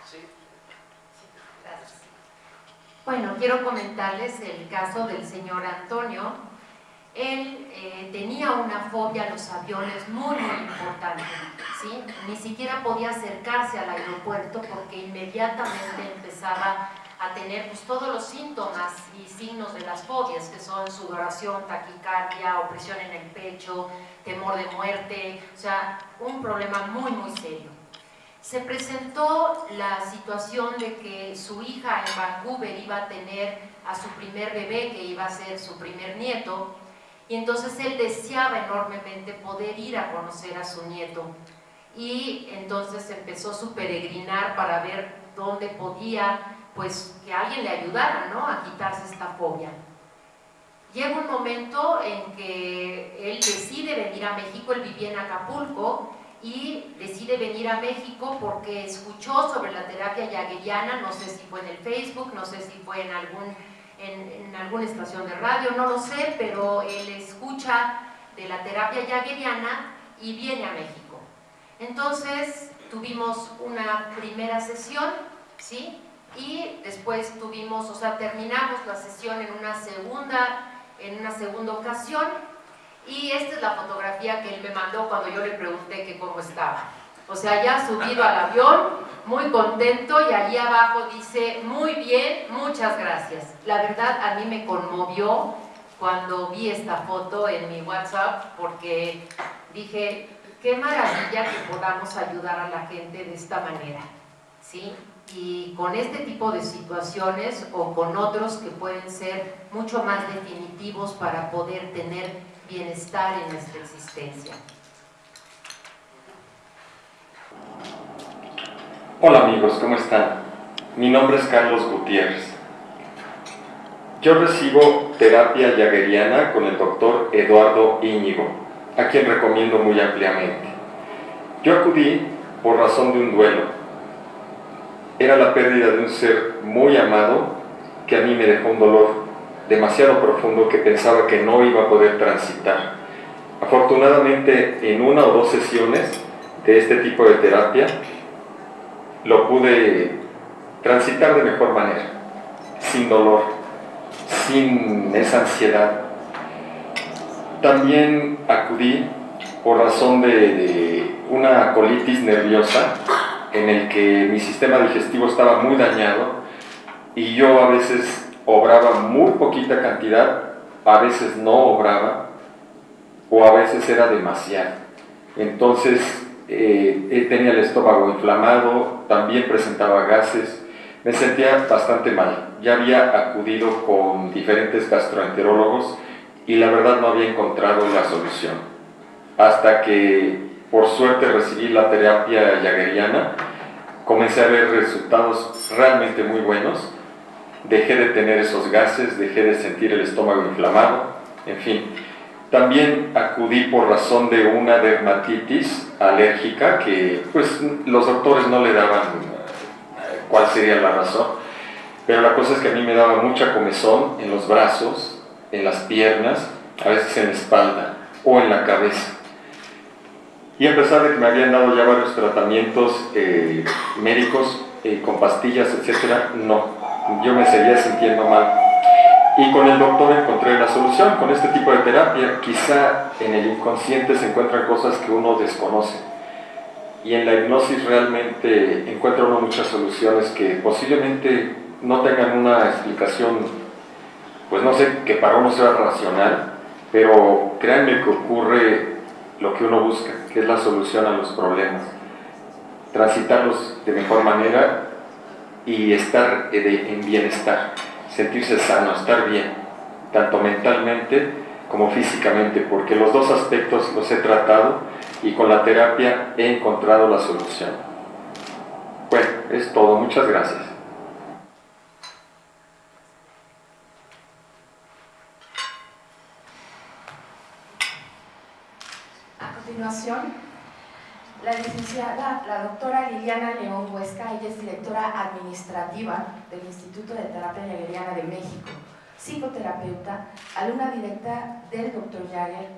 E: ¿Sí?
C: Gracias. Bueno, quiero comentarles el caso del señor Antonio. Él tenía una fobia a los aviones muy importante, ¿sí? Ni siquiera podía acercarse al aeropuerto porque inmediatamente empezaba a tener pues, todos los síntomas y signos de las fobias, que son sudoración, taquicardia, opresión en el pecho, temor de muerte, o sea, un problema muy serio. Se presentó la situación de que su hija en Vancouver iba a tener a su primer bebé, que iba a ser su primer nieto, y entonces él deseaba enormemente poder ir a conocer a su nieto, y entonces empezó su peregrinar para ver dónde podía pues que alguien le ayudara, ¿no?, a quitarse esta fobia. Llega un momento en que él decide venir a México. Él vivía en Acapulco y decide venir a México porque escuchó sobre la terapia jaggeriana, no sé si fue en el Facebook, no sé si fue en alguna estación de radio, no lo sé, pero él escucha de la terapia jaggeriana y viene a México. Entonces tuvimos una primera sesión, ¿sí? Y después tuvimos, o sea, terminamos la sesión en una segunda ocasión, y esta es la fotografía que él me mandó cuando yo le pregunté que cómo estaba. O sea, ya subido al avión, muy contento, y allí abajo dice: muy bien, muchas gracias. La verdad, a mí me conmovió cuando vi esta foto en mi WhatsApp, porque dije, qué maravilla que podamos ayudar a la gente de esta manera, ¿sí? Y con este tipo de situaciones o con otros que pueden ser mucho más definitivos para poder tener bienestar en nuestra existencia.
H: Hola amigos, ¿cómo están? Mi nombre es Carlos Gutiérrez. Yo recibo terapia jaggeriana con el doctor Eduardo Íñigo, a quien recomiendo muy ampliamente. Yo acudí por razón de un duelo. Era la pérdida de un ser muy amado que a mí me dejó un dolor demasiado profundo que pensaba que no iba a poder transitar. Afortunadamente, en una o dos sesiones de este tipo de terapia, lo pude transitar de mejor manera, sin dolor, sin esa ansiedad. También acudí por razón de una colitis nerviosa, en el que mi sistema digestivo estaba muy dañado y yo a veces obraba muy poquita cantidad, a veces no obraba, o a veces era demasiado. Entonces tenía el estómago inflamado, también presentaba gases, me sentía bastante mal. Ya había acudido con diferentes gastroenterólogos y la verdad no había encontrado la solución. Hasta que por suerte recibí la terapia jaggeriana, comencé a ver resultados realmente muy buenos. Dejé de tener esos gases, dejé de sentir el estómago inflamado, en fin. También acudí por razón de una dermatitis alérgica que pues los doctores no le daban cuál sería la razón, pero la cosa es que a mí me daba mucha comezón en los brazos, en las piernas, a veces en la espalda o en la cabeza. Y a pesar de que me habían dado ya varios tratamientos médicos con pastillas, etcétera, no, yo me seguía sintiendo mal. Y con el doctor encontré la solución. Con este tipo de terapia, quizá en el inconsciente se encuentran cosas que uno desconoce. Y en la hipnosis realmente encuentra uno muchas soluciones que posiblemente no tengan una explicación, pues no sé, que para uno sea racional, pero créanme que ocurre lo que uno busca, que es la solución a los problemas. Transitarlos de mejor manera y estar en bienestar, sentirse sano, estar bien, tanto mentalmente como físicamente, porque los dos aspectos los he tratado y con la terapia he encontrado la solución. Bueno, es todo, muchas gracias.
B: A continuación, la licenciada, la doctora Liliana León Huesca. Ella es directora administrativa del Instituto de Terapia Jaggeriana de México, psicoterapeuta, alumna directa del Dr. Jagger,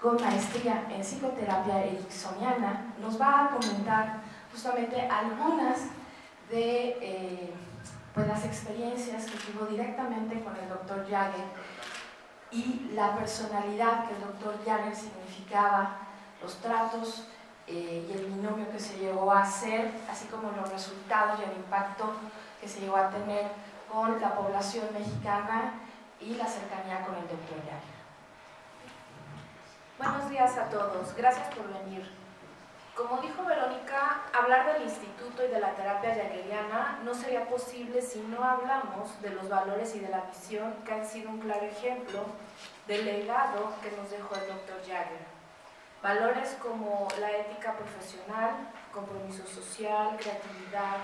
B: con maestría en psicoterapia ericksoniana. Nos va a comentar justamente algunas de pues las experiencias que tuvo directamente con el Dr. Jagger y la personalidad que el Dr. Jagger significaba, los tratos y el binomio que se llegó a hacer, así como los resultados y el impacto que se llegó a tener con la población mexicana y la cercanía con el Dr. Jagger.
I: Buenos días a todos, gracias por venir. Como dijo Verónica, hablar del instituto y de la terapia jaggeriana no sería posible si no hablamos de los valores y de la visión que han sido un claro ejemplo del legado que nos dejó el Dr. Jagger. Valores como la ética profesional, compromiso social, creatividad,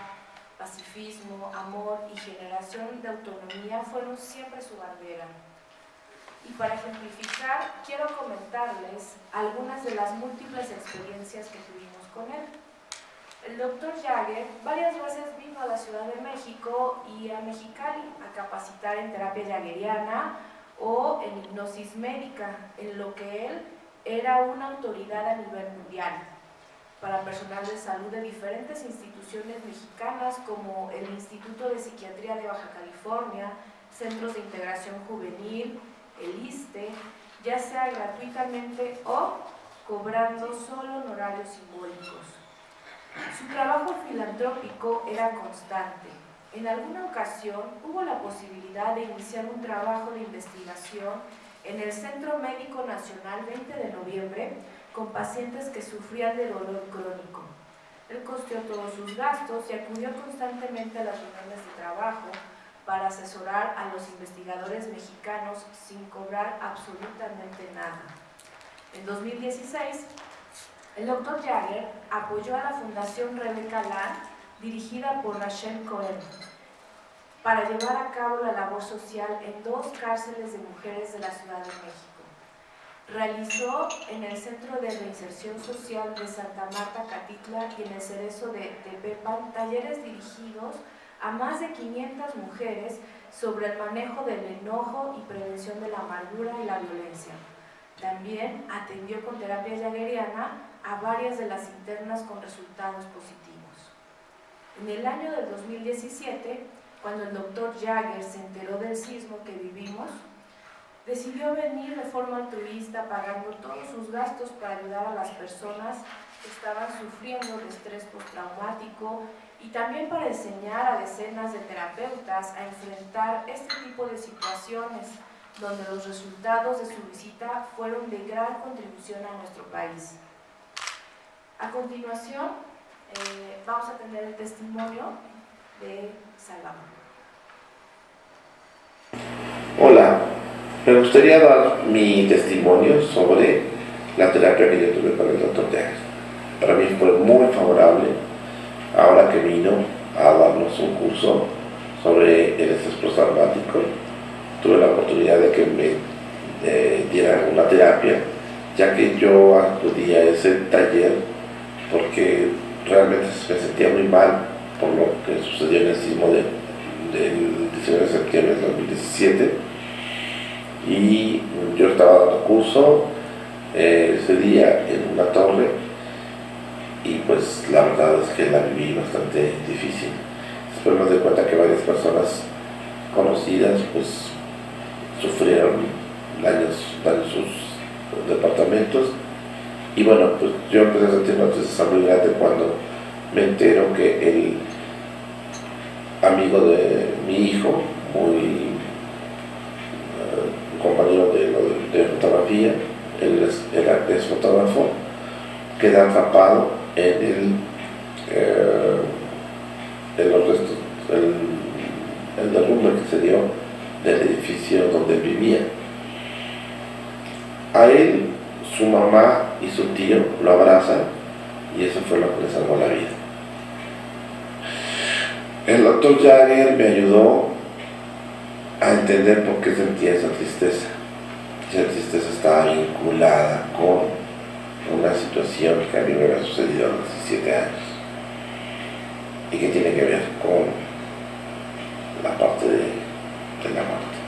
I: pacifismo, amor y generación de autonomía fueron siempre su bandera. Y para ejemplificar, quiero comentarles algunas de las múltiples experiencias que tuvimos con él. El Dr. Jagger varias veces vino a la Ciudad de México y a Mexicali a capacitar en terapia jaggeriana o en hipnosis médica, en lo que él era una autoridad a nivel mundial, para personal de salud de diferentes instituciones mexicanas como el Instituto de Psiquiatría de Baja California, Centros de Integración Juvenil, el ISSSTE, ya sea gratuitamente o cobrando solo honorarios simbólicos. Su trabajo filantrópico era constante. En alguna ocasión hubo la posibilidad de iniciar un trabajo de investigación en el Centro Médico Nacional 20 de noviembre con pacientes que sufrían de dolor crónico. Él costeó todos sus gastos y acudió constantemente a las reuniones de trabajo para asesorar a los investigadores mexicanos sin cobrar absolutamente nada. En 2016, el Dr. Jagger apoyó a la Fundación Rebecca Land, dirigida por Rachel Cohen, para llevar a cabo la labor social en 2 cárceles de mujeres de la Ciudad de México. Realizó en el Centro de Reinserción Social de Santa Marta, Catitla y en el Cerezo de Tepepan talleres dirigidos a más de 500 mujeres sobre el manejo del enojo y prevención de la amargura y la violencia. También atendió con terapia jaggeriana a varias de las internas con resultados positivos. En el año del 2017, cuando el Dr. Jagger se enteró del sismo que vivimos, decidió venir de forma altruista pagando todos sus gastos para ayudar a las personas que estaban sufriendo de estrés postraumático y también para enseñar a decenas de terapeutas a enfrentar este tipo de situaciones donde los resultados de su visita fueron de gran contribución a nuestro país. A continuación, vamos a tener el testimonio de Salvador.
J: Hola, me gustaría dar mi testimonio sobre la terapia que yo tuve con el Dr. Jagger. Para mí fue muy favorable. Ahora que vino a darnos un curso sobre el estrés postraumático, tuve la oportunidad de que me dieran una terapia, ya que yo acudí a ese taller porque realmente me sentía muy mal por lo que sucedió en el sismo del 19 de septiembre del 2017, y yo estaba dando curso ese día en una torre y pues la verdad es que la viví bastante difícil. Después me di cuenta que varias personas conocidas pues sufrieron daños en sus departamentos, y bueno, pues yo empecé a sentir una tristeza muy grande cuando me entero que el amigo de mi hijo, muy compañero de fotografía, él es fotógrafo, queda atrapado en los restos, el derrumbe que se dio del edificio donde él vivía. A él, su mamá y su tío lo abrazan, y eso fue lo que le salvó la vida. El Dr. Jagger me ayudó a entender por qué sentía esa tristeza. Esa tristeza estaba vinculada con una situación que a mí me había sucedido a los 17 años y que tiene que ver con la parte de la muerte.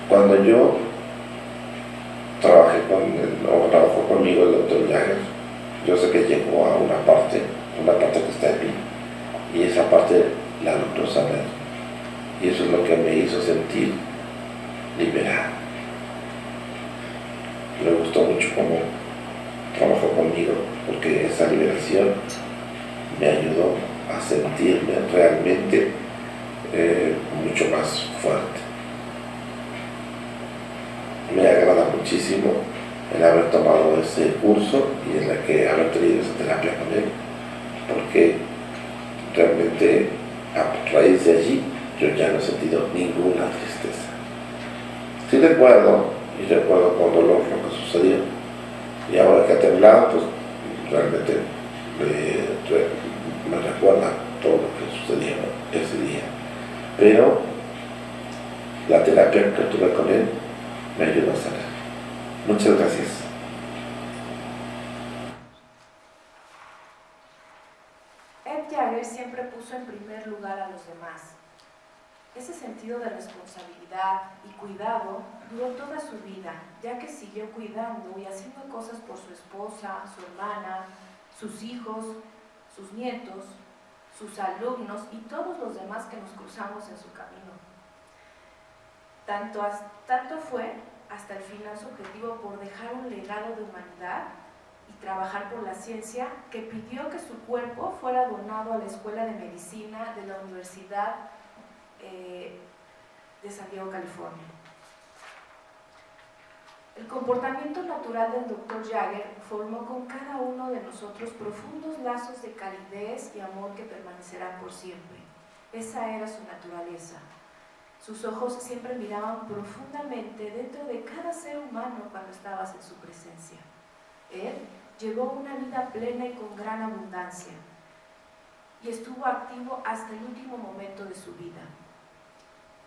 J: Cuando yo trabajó conmigo el Dr. Jagger, yo sé que llegó a una parte que está en mí, y esa parte la logró saber, y eso es lo que me hizo sentir liberado. Me gustó mucho cómo trabajó conmigo, porque esa liberación me ayudó a sentirme realmente mucho más fuerte. Me agrada muchísimo el haber tomado ese curso y el que haber tenido esa terapia con él, porque realmente a raíz de allí yo ya no he sentido ninguna tristeza. Sí recuerdo con dolor lo que sucedió, y ahora que ha temblado, pues realmente pero la terapia que tuve con él me ayudó a sanar. Muchas gracias.
I: Ed Jagger siempre puso en primer lugar a los demás. Ese sentido de responsabilidad y cuidado duró toda su vida, ya que siguió cuidando y haciendo cosas por su esposa, su hermana, sus hijos, sus nietos, sus alumnos y todos los demás que nos cruzamos en su camino. Tanto fue hasta el final su objetivo por dejar un legado de humanidad y trabajar por la ciencia, que pidió que su cuerpo fuera donado a la Escuela de Medicina de la Universidad de San Diego, California. El comportamiento natural del Dr. Jagger formó con cada uno de nosotros profundos lazos de calidez y amor que permanecerán por siempre. Esa era su naturaleza. Sus ojos siempre miraban profundamente dentro de cada ser humano cuando estabas en su presencia. Él llevó una vida plena y con gran abundancia, y estuvo activo hasta el último momento de su vida.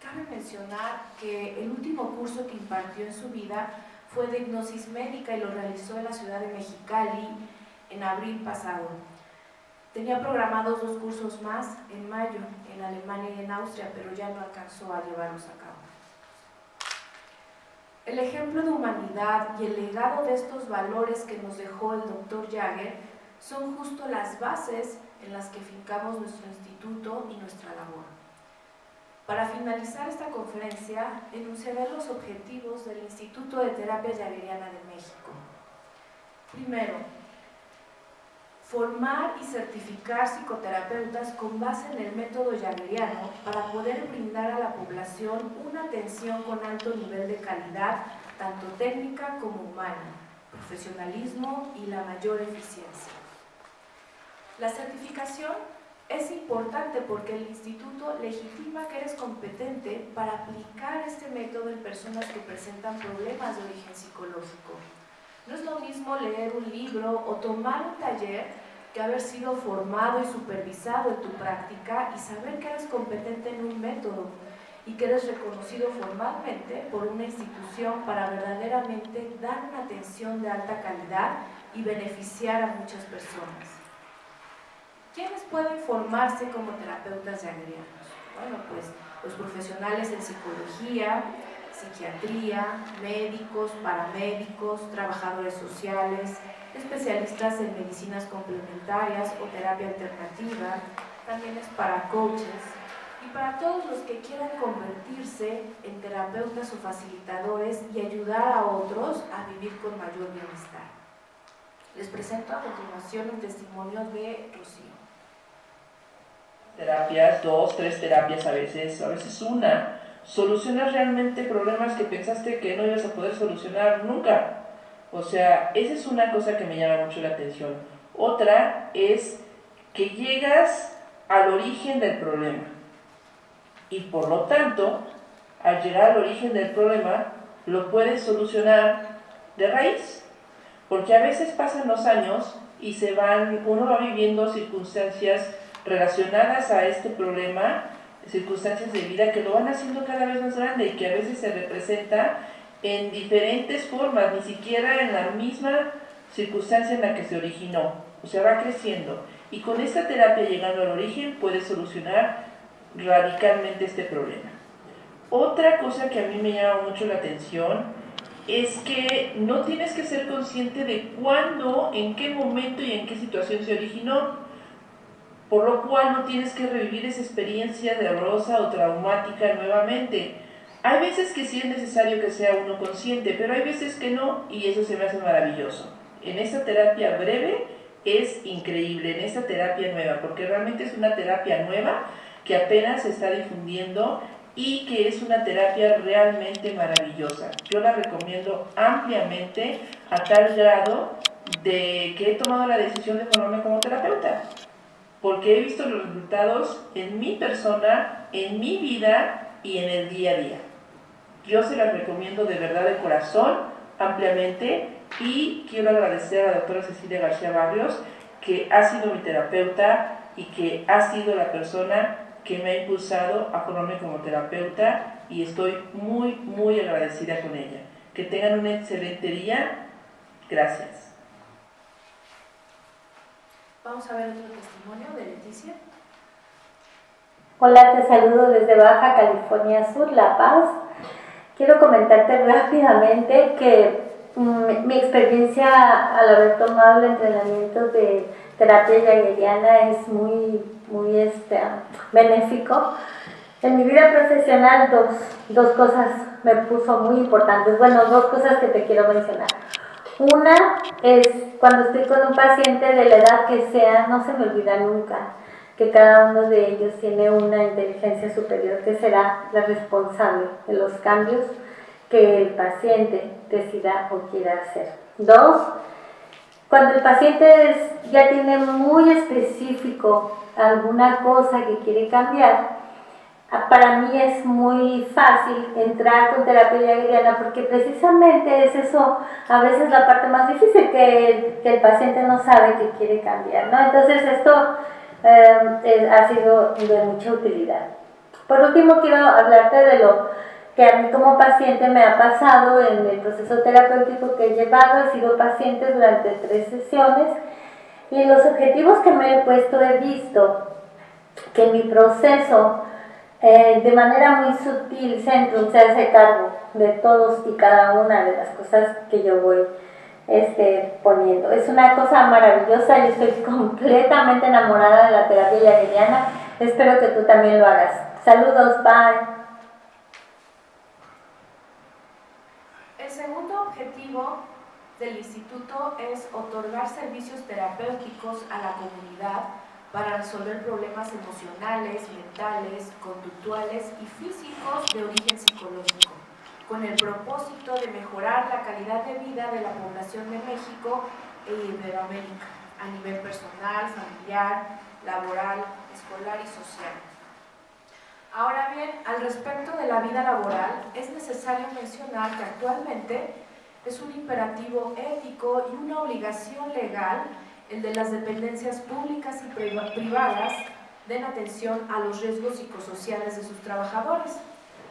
I: Cabe mencionar que el último curso que impartió en su vida fue de hipnosis médica y lo realizó en la ciudad de Mexicali en abril pasado. Tenía programados 2 cursos más en mayo en Alemania y en Austria, pero ya no alcanzó a llevarlos a cabo. El ejemplo de humanidad y el legado de estos valores que nos dejó el Dr. Jagger son justo las bases en las que fincamos nuestro instituto y nuestra labor. Para finalizar esta conferencia, enunciaré los objetivos del Instituto de Terapia Jaggeriana de México. Primero, formar y certificar psicoterapeutas con base en el método jaggeriano para poder brindar a la población una atención con alto nivel de calidad, tanto técnica como humana, profesionalismo y la mayor eficiencia. La certificación es importante porque el instituto legitima que eres competente para aplicar este método en personas que presentan problemas de origen psicológico. No es lo mismo leer un libro o tomar un taller que haber sido formado y supervisado en tu práctica y saber que eres competente en un método y que eres reconocido formalmente por una institución para verdaderamente dar una atención de alta calidad y beneficiar a muchas personas. ¿Quiénes pueden formarse como terapeutas jaggerianos? Bueno, pues los profesionales en psicología, psiquiatría, médicos, paramédicos, trabajadores sociales, especialistas en medicinas complementarias o terapia alternativa, también es para coaches y para todos los que quieran convertirse en terapeutas o facilitadores y ayudar a otros a vivir con mayor bienestar. Les presento a continuación un testimonio de Rocío.
K: Terapias, 2, 3 terapias a veces una, solucionas realmente problemas que pensaste que no ibas a poder solucionar nunca. O sea, esa es una cosa que me llama mucho la atención. Otra es que llegas al origen del problema y por lo tanto, al llegar al origen del problema, lo puedes solucionar de raíz. Porque a veces pasan los años y uno va viviendo circunstancias relacionadas a este problema, circunstancias de vida que lo van haciendo cada vez más grande y que a veces se representa en diferentes formas, ni siquiera en la misma circunstancia en la que se originó, o sea, va creciendo. Y con esta terapia, llegando al origen, puedes solucionar radicalmente este problema. Otra cosa que a mí me llama mucho la atención es que no tienes que ser consciente de cuándo, en qué momento y en qué situación se originó, por lo cual no tienes que revivir esa experiencia dolorosa o traumática nuevamente. Hay veces que sí es necesario que sea uno consciente, pero hay veces que no, y eso se me hace maravilloso. En esta terapia breve es increíble, en esta terapia nueva, porque realmente es una terapia nueva que apenas se está difundiendo y que es una terapia realmente maravillosa. Yo la recomiendo ampliamente a tal grado de que he tomado la decisión de formarme como terapeuta, porque he visto los resultados en mi persona, en mi vida y en el día a día. Yo se las recomiendo de verdad de corazón, ampliamente, y quiero agradecer a la doctora Cecilia García Barrios, que ha sido mi terapeuta y que ha sido la persona que me ha impulsado a formarme como terapeuta y estoy muy agradecida con ella. Que tengan un excelente día. Gracias.
I: Vamos a ver otro testimonio de Leticia.
L: Hola, te saludo desde Baja California Sur, La Paz. Quiero comentarte rápidamente que mi experiencia al haber tomado el entrenamiento de terapia jaegeriana es muy benéfico. En mi vida profesional dos cosas me puso muy importantes, bueno, dos cosas que te quiero mencionar. Una es cuando estoy con un paciente de la edad que sea, no se me olvida nunca que cada uno de ellos tiene una inteligencia superior que será la responsable de los cambios que el paciente decida o quiera hacer. Dos, cuando el paciente ya tiene muy específico alguna cosa que quiere cambiar, para mí es muy fácil entrar con terapia jaegeriana porque precisamente es eso, a veces la parte más difícil, que el paciente no sabe que quiere cambiar, ¿no? Entonces esto ha sido de mucha utilidad. Por último, quiero hablarte de lo que a mí como paciente me ha pasado en el proceso terapéutico que he llevado. He sido paciente durante 3 sesiones y los objetivos que me he puesto he visto que mi proceso de manera muy sutil Centrum se hace cargo de todos y cada una de las cosas que yo voy poniendo. Es una cosa maravillosa, yo estoy completamente enamorada de la terapia jaegeriana. Espero que tú también lo hagas. Saludos, bye.
I: El segundo objetivo del instituto es otorgar servicios terapéuticos a la comunidad para resolver problemas emocionales, mentales, conductuales y físicos de origen psicológico, con el propósito de mejorar la calidad de vida de la población de México e Iberoamérica, a nivel personal, familiar, laboral, escolar y social. Ahora bien, al respecto de la vida laboral, es necesario mencionar que actualmente es un imperativo ético y una obligación legal el de las dependencias públicas y privadas den atención a los riesgos psicosociales de sus trabajadores.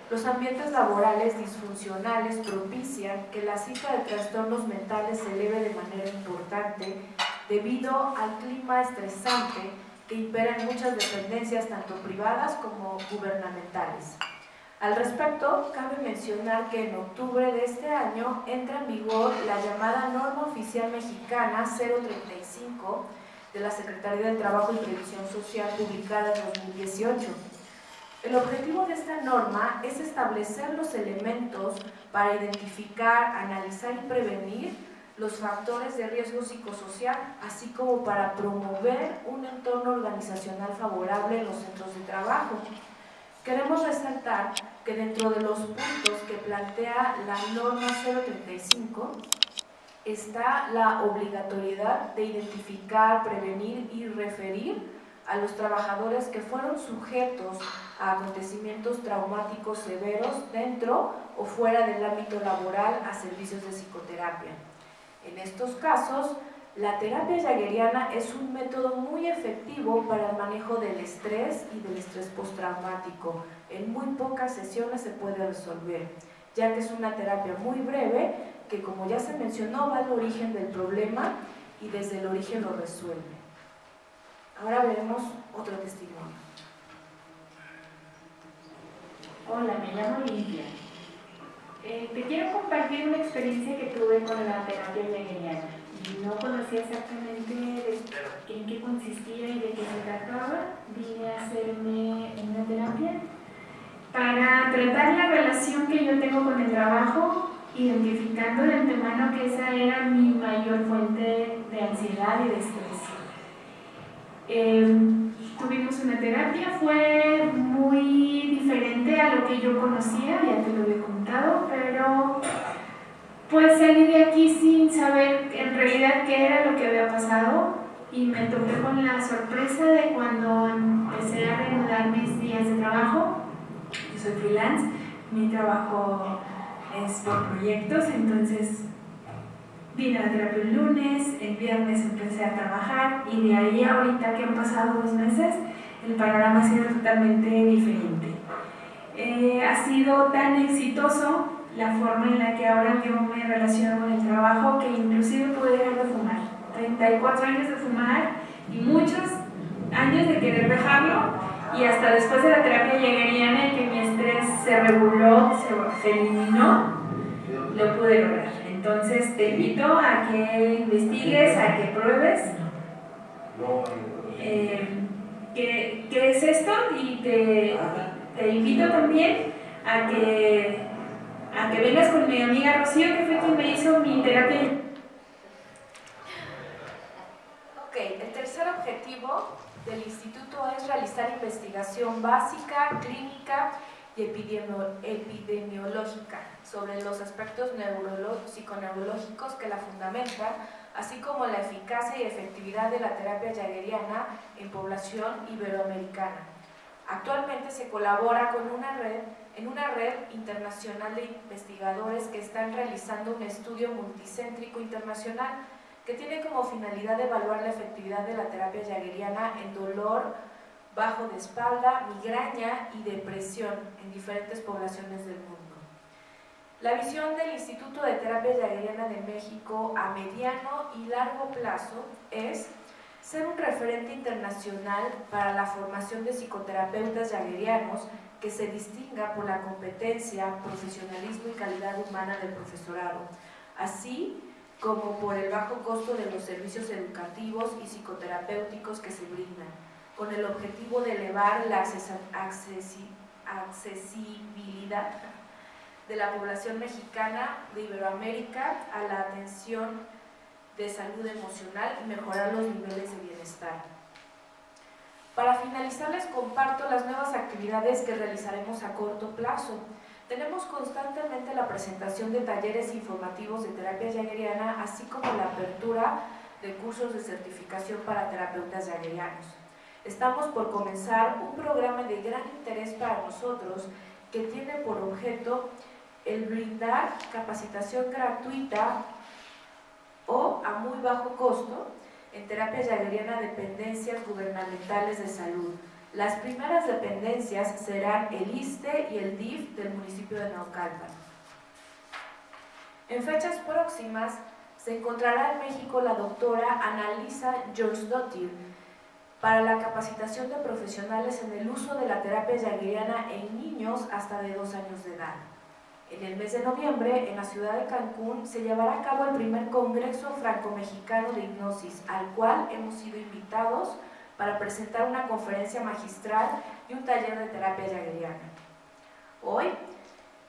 I: Los ambientes laborales disfuncionales propician que la cifra de trastornos mentales se eleve de manera importante debido al clima estresante que impera en muchas dependencias, tanto privadas como gubernamentales. Al respecto, cabe mencionar que en octubre de este año entra en vigor la llamada Norma Oficial Mexicana 035 de la Secretaría de Trabajo y Previsión Social, publicada en 2018. El objetivo de esta norma es establecer los elementos para identificar, analizar y prevenir los factores de riesgo psicosocial, así como para promover un entorno organizacional favorable en los centros de trabajo. Queremos resaltar que dentro de los puntos que plantea la norma 035 está la obligatoriedad de identificar, prevenir y referir a los trabajadores que fueron sujetos a acontecimientos traumáticos severos dentro o fuera del ámbito laboral a servicios de psicoterapia. En estos casos, la terapia jaegeriana es un método muy efectivo para el manejo del estrés y del estrés postraumático. En muy pocas sesiones se puede resolver, ya que es una terapia muy breve que, como ya se mencionó, va al origen del problema y desde el origen lo resuelve. Ahora veremos otro testimonio.
M: Hola, me llamo Lidia. Te quiero compartir una experiencia que tuve con la terapia jaegeriana. No conocía exactamente en qué consistía y de qué se trataba. Vine a hacerme una terapia para tratar la relación que yo tengo con el trabajo, identificando de antemano que esa era mi mayor fuente de ansiedad y de estrés. Tuvimos una terapia, fue muy diferente a lo que yo conocía, ya te lo había contado, pero pues salí de aquí sin saber en realidad qué era lo que había pasado y me topé con la sorpresa de cuando empecé a reanudar mis días de trabajo. Yo soy freelance, mi trabajo es por proyectos, entonces vine a la terapia el lunes, el viernes empecé a trabajar y de ahí ahorita que han pasado 2 meses el panorama ha sido totalmente diferente. Ha sido tan exitoso la forma en la que ahora yo me relaciono con el trabajo que inclusive pude dejar de fumar. 34 años de fumar y muchos años de querer dejarlo, y hasta después de la terapia jaegeriana y que mi estrés se reguló, se eliminó, lo pude lograr. Entonces te invito a que investigues, a que pruebes qué es esto, y te invito también a que vengas con mi amiga Rocío, que fue quien me hizo mi terapia.
I: Ok, el tercer objetivo del instituto es realizar investigación básica, clínica y epidemiológica sobre los aspectos psiconeurológicos que la fundamentan, así como la eficacia y efectividad de la terapia jaegeriana en población iberoamericana. Actualmente se colabora con en una red internacional de investigadores que están realizando un estudio multicéntrico internacional que tiene como finalidad evaluar la efectividad de la terapia jaegeriana en dolor bajo de espalda, migraña y depresión en diferentes poblaciones del mundo. La visión del Instituto de Terapia Jaegeriana de México a mediano y largo plazo es ser un referente internacional para la formación de psicoterapeutas jaegerianos que se distinga por la competencia, profesionalismo y calidad humana del profesorado, así como por el bajo costo de los servicios educativos y psicoterapéuticos que se brindan, con el objetivo de elevar la accesibilidad de la población mexicana de Iberoamérica a la atención de salud emocional y mejorar los niveles de bienestar. Para finalizar, les comparto las nuevas actividades que realizaremos a corto plazo. Tenemos constantemente la presentación de talleres informativos de terapia jaegeriana, así como la apertura de cursos de certificación para terapeutas jaegerianos. Estamos por comenzar un programa de gran interés para nosotros que tiene por objeto el brindar capacitación gratuita o a muy bajo costo en terapia jaegeriana a dependencias gubernamentales de salud. Las primeras dependencias serán el ISSSTE y el DIF del municipio de Naucalpan. En fechas próximas se encontrará en México la doctora Annalisa Jonsdottir para la capacitación de profesionales en el uso de la terapia jaegeriana en niños hasta de 2 años de edad. En el mes de noviembre, en la ciudad de Cancún, se llevará a cabo el primer Congreso Franco-Mexicano de Hipnosis, al cual hemos sido invitados para presentar una conferencia magistral y un taller de terapia jaegeriana. Hoy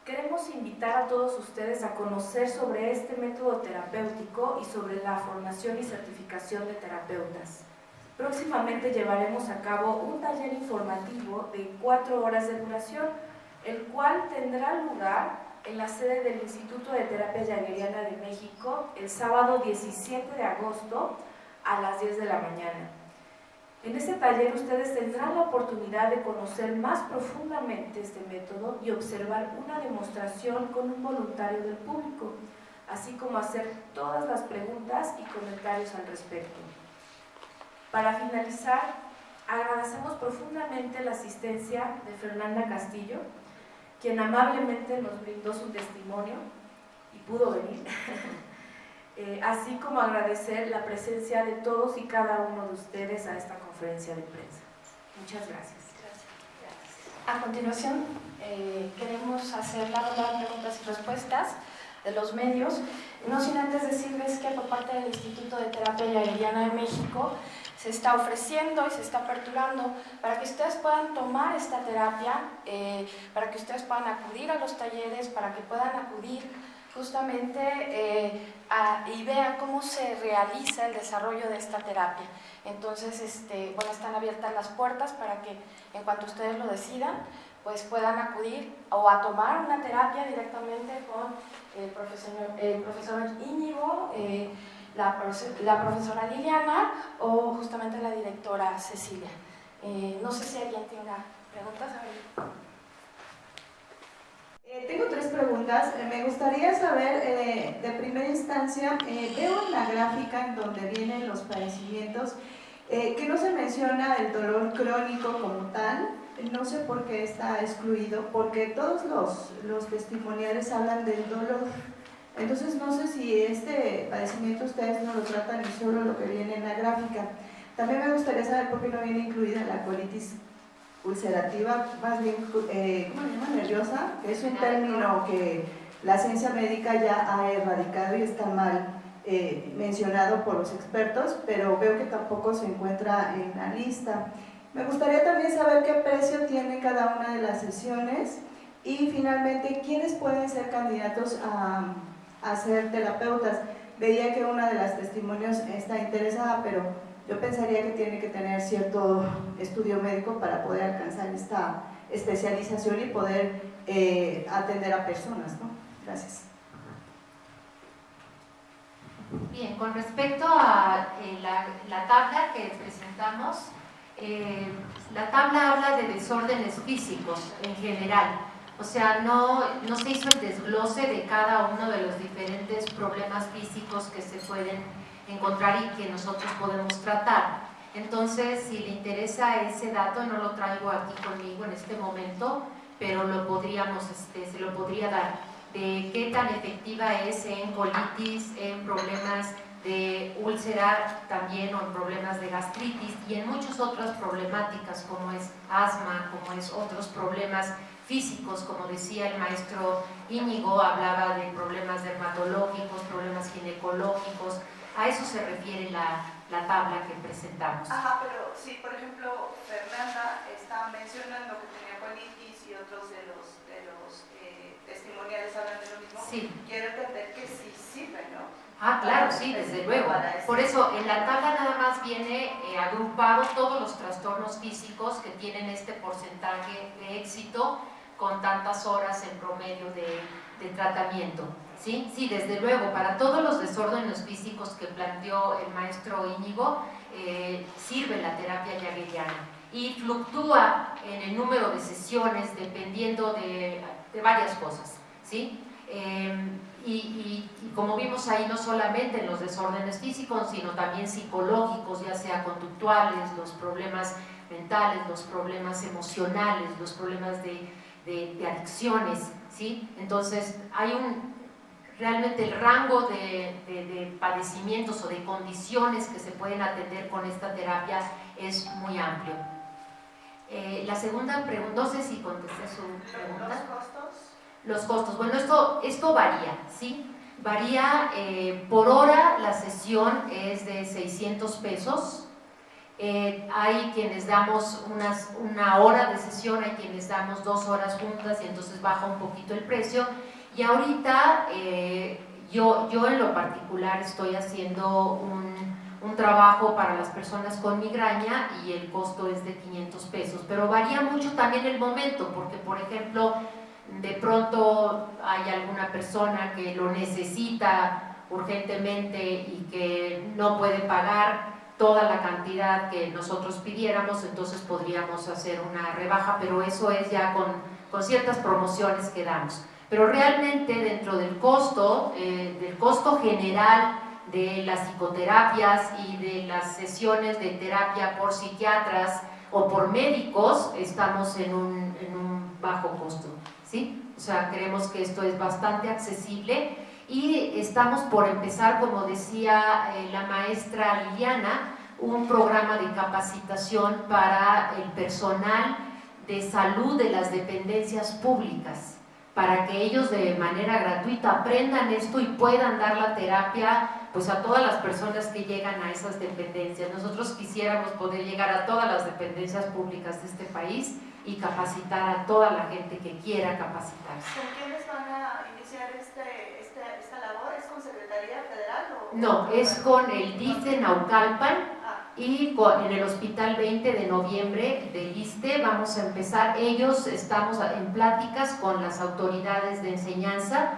I: queremos invitar a todos ustedes a conocer sobre este método terapéutico y sobre la formación y certificación de terapeutas. Próximamente llevaremos a cabo un taller informativo de 4 horas de duración, el cual tendrá lugar en la sede del Instituto de Terapia Jaegeriana de México el sábado 17 de agosto a las 10 de la mañana. En este taller ustedes tendrán la oportunidad de conocer más profundamente este método y observar una demostración con un voluntario del público, así como hacer todas las preguntas y comentarios al respecto. Para finalizar, agradecemos profundamente la asistencia de Fernanda Castillo, quien amablemente nos brindó su testimonio y pudo venir, así como agradecer la presencia de todos y cada uno de ustedes a esta conferencia de prensa. Muchas gracias.
B: A continuación, queremos hacer la ronda de preguntas y respuestas de los medios, no sin antes decirles que por parte del Instituto de Terapia Jaegeriana de México se está ofreciendo y se está aperturando para que ustedes puedan tomar esta terapia, para que ustedes puedan acudir a los talleres, para que puedan acudir justamente y vean cómo se realiza el desarrollo de esta terapia. Entonces, bueno, están abiertas las puertas para que en cuanto ustedes lo decidan, pues puedan acudir o a tomar una terapia directamente con el profesor Íñigo, la profesora Liliana o justamente la directora Cecilia. No sé si alguien tenga preguntas.
D: Tengo 3 preguntas. Me gustaría saber, de primera instancia, veo en la gráfica en donde vienen los padecimientos que no se menciona el dolor crónico como tal. No sé por qué está excluido, porque todos los testimoniales hablan del dolor. Entonces no sé si este padecimiento ustedes no lo tratan ni solo lo que viene en la gráfica. También me gustaría saber por qué no viene incluida la colitis ulcerativa, más bien, ¿cómo se llama? Nerviosa, que es un término que la ciencia médica ya ha erradicado y está mal mencionado por los expertos, pero veo que tampoco se encuentra en la lista. Me gustaría también saber qué precio tiene cada una de las sesiones y finalmente quiénes pueden ser candidatos a ser terapeutas. Veía que una de las testimonios está interesada, pero yo pensaría que tiene que tener cierto estudio médico para poder alcanzar esta especialización y poder atender a personas, ¿no? Gracias.
C: Bien, con respecto a la tabla que presentamos, la tabla habla de desórdenes físicos en general, o sea, no se hizo el desglose de cada uno de los diferentes problemas físicos que se pueden encontrar y que nosotros podemos tratar. Entonces, si le interesa ese dato, no lo traigo aquí conmigo en este momento, pero lo podríamos, se lo podría dar, de qué tan efectiva es en colitis, en problemas de úlcera también, o en problemas de gastritis y en muchas otras problemáticas como es asma, como es otros problemas físicos, como decía el maestro Íñigo, hablaba de problemas dermatológicos, problemas ginecológicos. A eso se refiere la tabla que presentamos.
D: Ajá, pero sí, por ejemplo, Fernanda está mencionando que tenía colitis y otros de los testimoniales hablan de lo mismo.
C: Sí.
D: Quiero entender que sí sirve, ¿no?
C: Ah, claro, sí, desde luego. Por eso, en la tabla nada más viene agrupado todos los trastornos físicos que tienen este porcentaje de éxito con tantas horas en promedio de tratamiento. ¿Sí? Sí, desde luego, para todos los desórdenes físicos que planteó el maestro Íñigo, sirve la terapia jaggeriana y fluctúa en el número de sesiones dependiendo de varias cosas, ¿sí? Y como vimos ahí, no solamente en los desórdenes físicos, sino también psicológicos, ya sea conductuales, los problemas mentales, los problemas emocionales, los problemas de adicciones, ¿sí? Entonces, hay realmente el rango de padecimientos o de condiciones que se pueden atender con esta terapia es muy amplio. La segunda pregunta, no sé si contesté su pregunta.
D: ¿Los costos?
C: Los costos, bueno, esto varía, ¿sí? Varía por hora, la sesión es de 600 pesos. Hay quienes damos una hora de sesión, hay quienes damos 2 horas juntas y entonces baja un poquito el precio. Y ahorita yo en lo particular estoy haciendo un trabajo para las personas con migraña y el costo es de 500 pesos, pero varía mucho también el momento, porque por ejemplo, de pronto hay alguna persona que lo necesita urgentemente y que no puede pagar toda la cantidad que nosotros pidiéramos, entonces podríamos hacer una rebaja, pero eso es ya con ciertas promociones que damos. Pero realmente dentro del costo general de las psicoterapias y de las sesiones de terapia por psiquiatras o por médicos, estamos en un bajo costo, ¿sí? O sea, creemos que esto es bastante accesible y estamos por empezar, como decía la maestra Liliana, un programa de capacitación para el personal de salud de las dependencias públicas, para que ellos de manera gratuita aprendan esto y puedan dar la terapia pues a todas las personas que llegan a esas dependencias. Nosotros quisiéramos poder llegar a todas las dependencias públicas de este país y capacitar a toda la gente que quiera capacitarse.
D: ¿Con quiénes van a iniciar esta labor? ¿Es con Secretaría Federal?
C: No, es con el DIF de Naucalpan y en el Hospital 20 de Noviembre del ISSSTE vamos a empezar. Ellos estamos en pláticas con las autoridades de enseñanza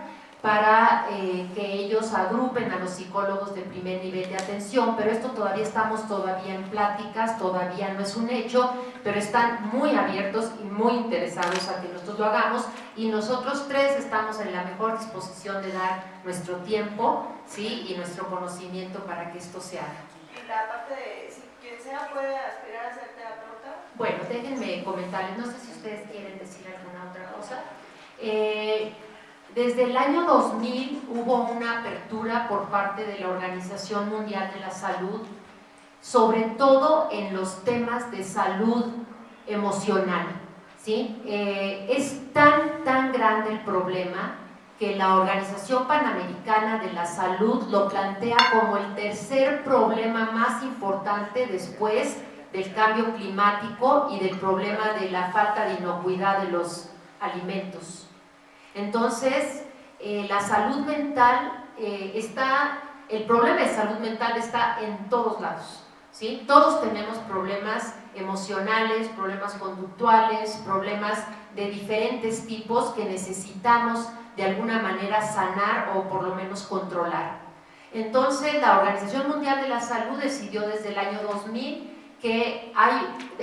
C: para que ellos agrupen a los psicólogos de primer nivel de atención, pero esto estamos todavía en pláticas, todavía no es un hecho, pero están muy abiertos y muy interesados a que nosotros lo hagamos y nosotros tres estamos en la mejor disposición de dar nuestro tiempo, ¿sí? Y nuestro conocimiento para que esto se haga.
D: Y la parte de, si quien sea puede aspirar a ser terapeuta?
C: Bueno, déjenme comentarles, no sé si ustedes quieren decir alguna otra cosa. Desde el año 2000 hubo una apertura por parte de la Organización Mundial de la Salud, sobre todo en los temas de salud emocional, ¿sí? Es tan grande el problema que la Organización Panamericana de la Salud lo plantea como el tercer problema más importante después del cambio climático y del problema de la falta de inocuidad de los alimentos. Entonces, la salud mental el problema de salud mental está en todos lados, ¿sí? Todos tenemos problemas emocionales, problemas conductuales, problemas de diferentes tipos que necesitamos de alguna manera sanar o por lo menos controlar. Entonces, la Organización Mundial de la Salud decidió desde el año 2000 que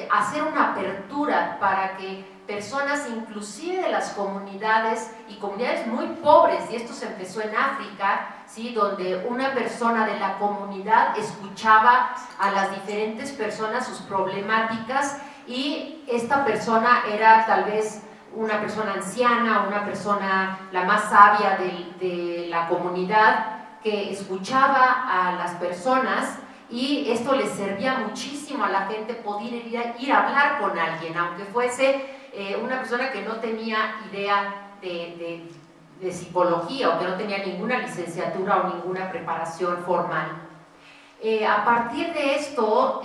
C: hacer una apertura para que personas inclusive de las comunidades y comunidades muy pobres, y esto se empezó en África, ¿sí? Donde una persona de la comunidad escuchaba a las diferentes personas sus problemáticas, y esta persona era tal vez una persona anciana, una persona la más sabia de la comunidad, que escuchaba a las personas, y esto les servía muchísimo a la gente poder ir a hablar con alguien, aunque fuese una persona que no tenía idea de psicología o que no tenía ninguna licenciatura o ninguna preparación formal. A partir de esto,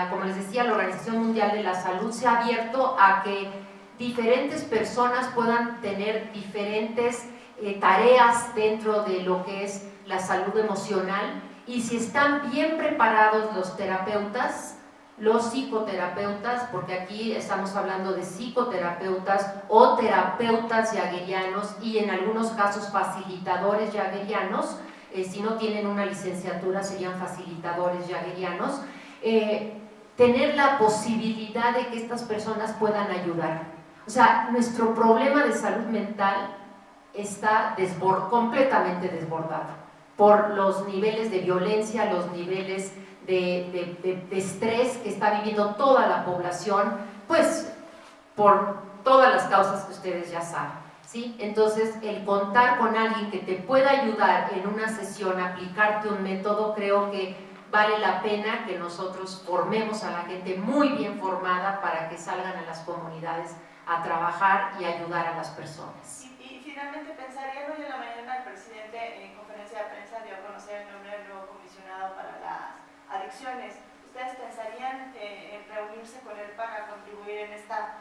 C: como les decía, la Organización Mundial de la Salud se ha abierto a que diferentes personas puedan tener diferentes tareas dentro de lo que es la salud emocional, y si están bien preparados los terapeutas, los psicoterapeutas, porque aquí estamos hablando de psicoterapeutas o terapeutas jaeggerianos, y en algunos casos facilitadores jaeggerianos, si no tienen una licenciatura serían facilitadores jaeggerianos, tener la posibilidad de que estas personas puedan ayudar. O sea, nuestro problema de salud mental está completamente desbordado por los niveles de violencia, los niveles de estrés que está viviendo toda la población, pues por todas las causas que ustedes ya saben, ¿sí? Entonces, el contar con alguien que te pueda ayudar en una sesión, aplicarte un método, creo que vale la pena que nosotros formemos a la gente muy bien formada para que salgan a las comunidades a trabajar y ayudar a las personas.
D: Y finalmente, pensaría, hoy en la mañana el presidente en conferencia de prensa dio a conocer el nombre del nuevo comisionado para las adicciones. ¿Ustedes pensarían en reunirse con él para contribuir en esta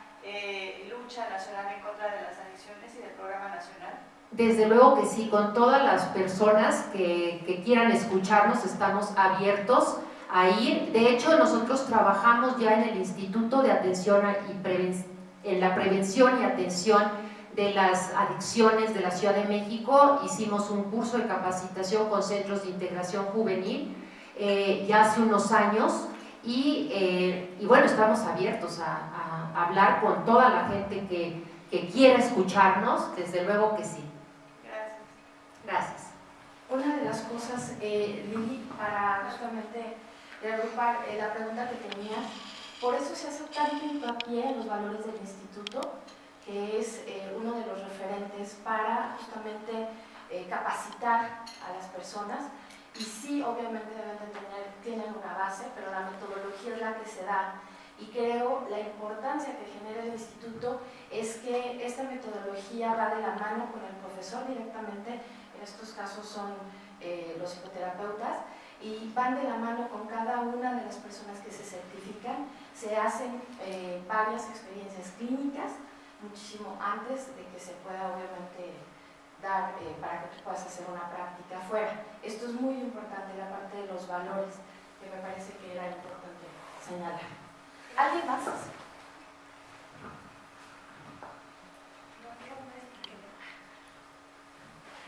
D: lucha nacional en contra de las adicciones y del programa nacional?
C: Desde luego que sí, con todas las personas que quieran escucharnos estamos abiertos a ir. De hecho, nosotros trabajamos ya en el Instituto de Atención en la Prevención y Atención de las Adicciones de la Ciudad de México. Hicimos un curso de capacitación con centros de integración juvenil ya hace unos años, y bueno, estamos abiertos a hablar con toda la gente que quiera escucharnos, desde luego que sí.
D: Gracias.
C: Gracias.
B: Una de las cosas, Lili, para justamente agrupar la pregunta que tenía, por eso se hace tanto hincapié en los valores del instituto, que es uno de los referentes para justamente capacitar a las personas. Y sí, obviamente tienen una base, pero la metodología es la que se da. Y creo la importancia que genera el instituto es que esta metodología va de la mano con el profesor directamente, en estos casos son los psicoterapeutas, y van de la mano con cada una de las personas que se certifican. Se hacen varias experiencias clínicas, muchísimo antes de que se pueda obviamente dar para que tú puedas hacer una práctica afuera. Esto es muy importante, la parte de los valores, que me parece que era importante señalar. ¿Alguien más?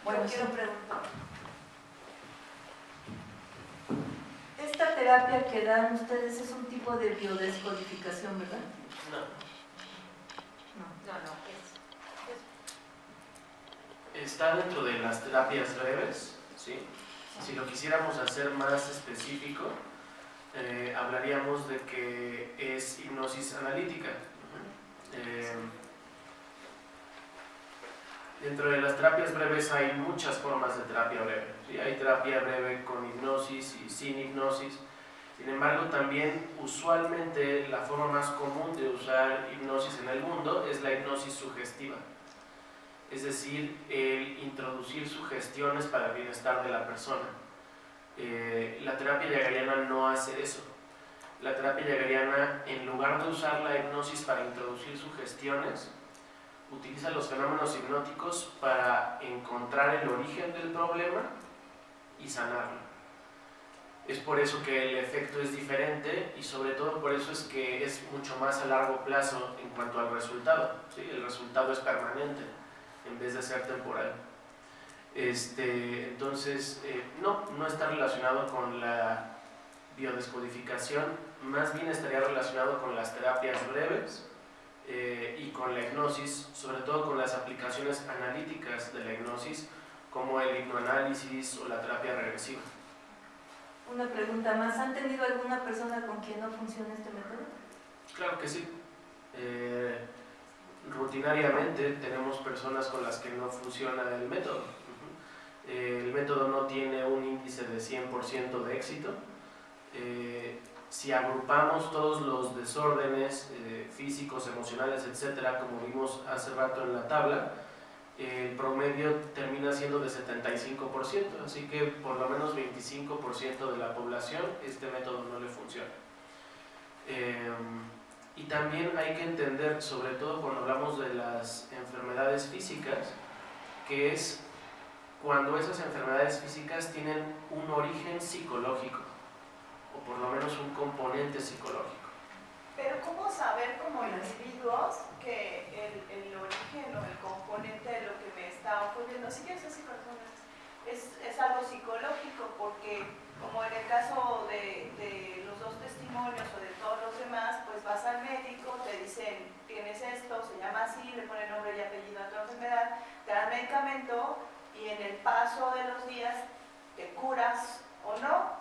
D: Bueno, quiero preguntar. Esta terapia que dan ustedes es un tipo de biodescodificación, ¿verdad?
E: No.
C: No.
E: Está dentro de las terapias breves, ¿sí? Si lo quisiéramos hacer más específico, hablaríamos de que es hipnosis analítica. Dentro de las terapias breves hay muchas formas de terapia breve, ¿sí? Hay terapia breve con hipnosis y sin hipnosis. Sin embargo, también usualmente la forma más común de usar hipnosis en el mundo es la hipnosis sugestiva. Es decir, el introducir sugestiones para el bienestar de la persona. La terapia jageriana no hace eso. La terapia jageriana, en lugar de usar la hipnosis para introducir sugestiones, utiliza los fenómenos hipnóticos para encontrar el origen del problema y sanarlo. Es por eso que el efecto es diferente y sobre todo por eso es que es mucho más a largo plazo en cuanto al resultado, ¿sí? El resultado es permanente en vez de ser temporal. Entonces, no está relacionado con la biodescodificación, más bien estaría relacionado con las terapias breves y con la hipnosis, sobre todo con las aplicaciones analíticas de la hipnosis, como el hipnoanálisis o la terapia regresiva.
N: Una pregunta más, ¿han tenido alguna persona con quien no funciona este método?
E: Claro que sí. Rutinariamente tenemos personas con las que no funciona el método. El método no tiene un índice de 100% de éxito. Si agrupamos todos los desórdenes físicos, emocionales, etcétera, como vimos hace rato en la tabla, el promedio termina siendo de 75%, así que por lo menos 25% de la población este método no le funciona. Y también hay que entender, sobre todo cuando hablamos de las enfermedades físicas, que es cuando esas enfermedades físicas tienen un origen psicológico, o por lo menos un componente psicológico.
D: Pero ¿cómo saber como individuos que el origen o el componente de lo que me está ocurriendo, si quieres así es algo psicológico? Porque como en el caso de los dos testimonios o de todos los demás, pues vas al médico, te dicen tienes esto, se llama así, le ponen nombre y apellido a tu enfermedad, te dan medicamento y en el paso de los días te curas o no.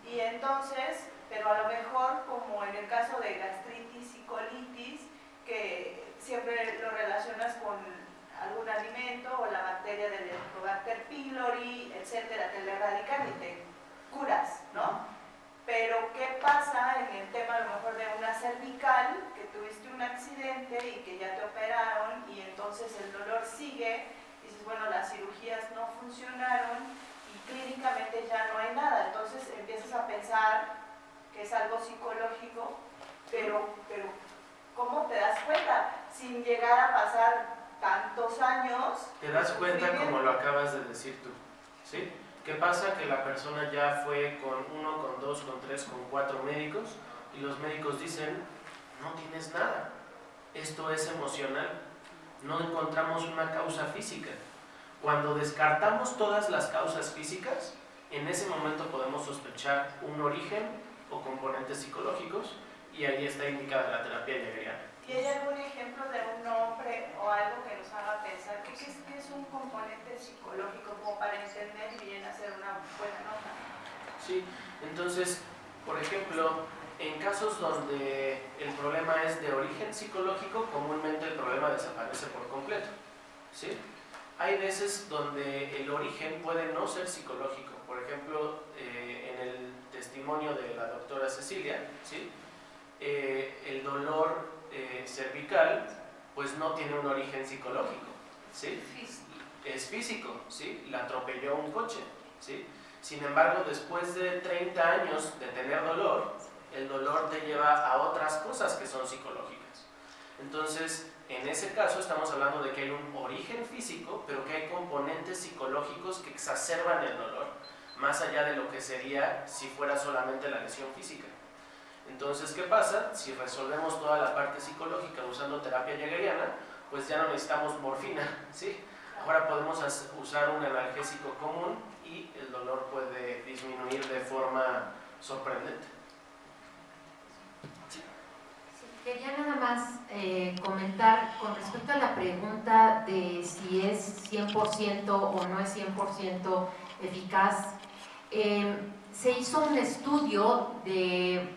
D: Y entonces, pero a lo mejor como en el caso de gastritis y colitis, que siempre lo relacionas con algún alimento o la bacteria del Helicobacter pylori, etcétera, te la erradican y te curas, ¿no? Pero ¿qué pasa en el tema a lo mejor de una cervical, que tuviste un accidente y que ya te operaron y entonces el dolor sigue, y dices, bueno, las cirugías no funcionaron y clínicamente ya no hay nada, entonces empiezas a pensar que es algo psicológico, pero ¿cómo te das cuenta? Sin llegar a pasar tantos años.
E: Te das cuenta como lo acabas de decir tú, ¿sí? ¿Qué pasa? Que la persona ya fue con 1, con 2, con 3, con 4 médicos y los médicos dicen, no tienes nada, esto es emocional, no encontramos una causa física. Cuando descartamos todas las causas físicas, en ese momento podemos sospechar un origen o componentes psicológicos y ahí está indicada la terapia jageriana.
D: ¿Y hay algún ejemplo de un nombre o algo que nos haga pensar que es un componente psicológico como para entender y bien hacer una buena nota?
E: Sí, entonces, por ejemplo, en casos donde el problema es de origen psicológico, comúnmente el problema desaparece por completo, ¿sí? Hay veces donde el origen puede no ser psicológico. Por ejemplo, en el testimonio de la doctora Cecilia, ¿sí? El dolor cervical pues no tiene un origen psicológico, ¿sí? Es físico, ¿sí? La atropelló un coche, ¿sí? Sin embargo, después de 30 años de tener dolor, el dolor te lleva a otras cosas que son psicológicas. Entonces, en ese caso estamos hablando de que hay un origen físico, pero que hay componentes psicológicos que exacerban el dolor, más allá de lo que sería si fuera solamente la lesión física. Entonces, ¿qué pasa? Si resolvemos toda la parte psicológica usando terapia jageriana, pues ya no necesitamos morfina, ¿sí? Ahora podemos usar un analgésico común y el dolor puede disminuir de forma sorprendente.
C: Sí, quería nada más comentar con respecto a la pregunta de si es 100% o no es 100% eficaz. se hizo un estudio de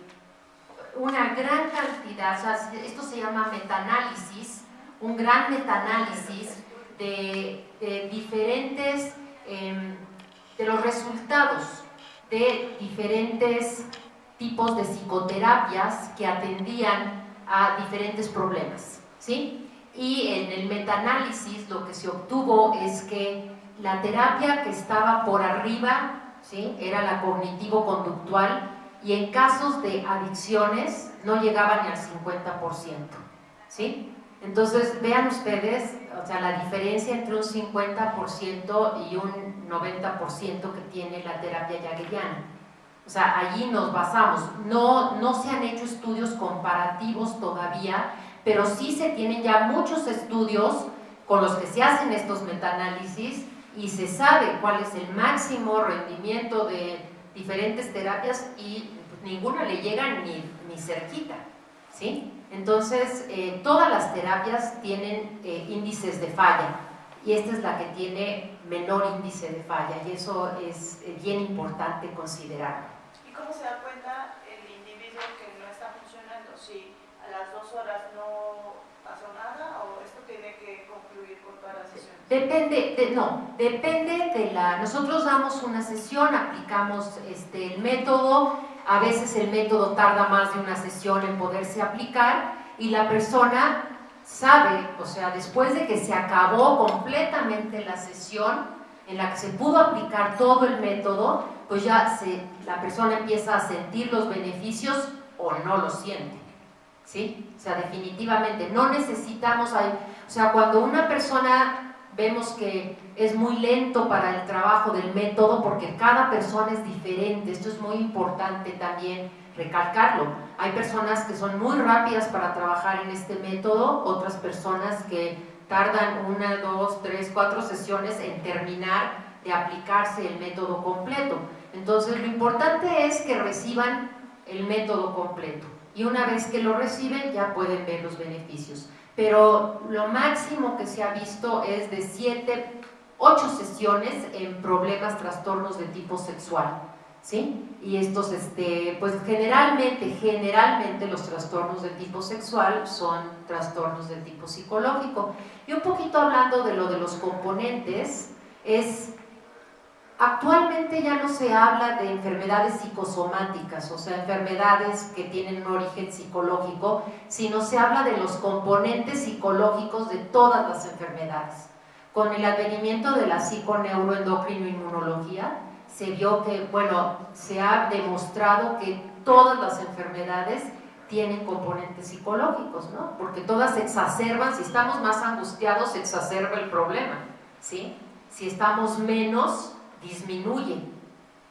C: una gran cantidad, o sea, esto se llama metaanálisis, un gran metaanálisis de diferentes, de los resultados de diferentes tipos de psicoterapias que atendían a diferentes problemas, ¿sí? Y en el metaanálisis lo que se obtuvo es que la terapia que estaba por arriba, ¿sí?, era la cognitivo-conductual, y en casos de adicciones no llegaba ni al 50%, ¿sí? Entonces, vean ustedes, o sea, la diferencia entre un 50% y un 90% que tiene la terapia jaggeriana. O sea, allí nos basamos. No se han hecho estudios comparativos todavía, pero sí se tienen ya muchos estudios con los que se hacen estos metaanálisis y se sabe cuál es el máximo rendimiento de diferentes terapias y ninguna le llega ni cerquita, ¿sí? Entonces, todas las terapias tienen índices de falla y esta es la que tiene menor índice de falla y eso es bien importante considerarlo.
D: ¿Y cómo se da cuenta el individuo que no está funcionando? Si a las 2 horas no pasó nada o esto tiene que concluir con toda la sesión.
C: Depende de la... Nosotros damos una sesión, aplicamos el método. A veces el método tarda más de una sesión en poderse aplicar y la persona sabe, o sea, después de que se acabó completamente la sesión en la que se pudo aplicar todo el método, pues ya la persona empieza a sentir los beneficios o no los siente, ¿sí? O sea, definitivamente no necesitamos, o sea, cuando una persona vemos que es muy lento para el trabajo del método porque cada persona es diferente, esto es muy importante también recalcarlo. Hay personas que son muy rápidas para trabajar en este método, otras personas que tardan 1, 2, 3, 4 sesiones en terminar de aplicarse el método completo. Entonces lo importante es que reciban el método completo y una vez que lo reciben ya pueden ver los beneficios. Pero lo máximo que se ha visto es de 7, 8 sesiones en problemas, trastornos de tipo sexual, ¿sí? Y estos, pues generalmente los trastornos de tipo sexual son trastornos de tipo psicológico. Y un poquito hablando de lo de los componentes, actualmente ya no se habla de enfermedades psicosomáticas, o sea, enfermedades que tienen un origen psicológico, sino se habla de los componentes psicológicos de todas las enfermedades. Con el advenimiento de la psiconeuroendocrinoinmunología, se vio que, bueno, se ha demostrado que todas las enfermedades tienen componentes psicológicos, ¿no? Porque todas se exacerban, si estamos más angustiados se exacerba el problema, ¿sí? Si estamos menos, disminuye.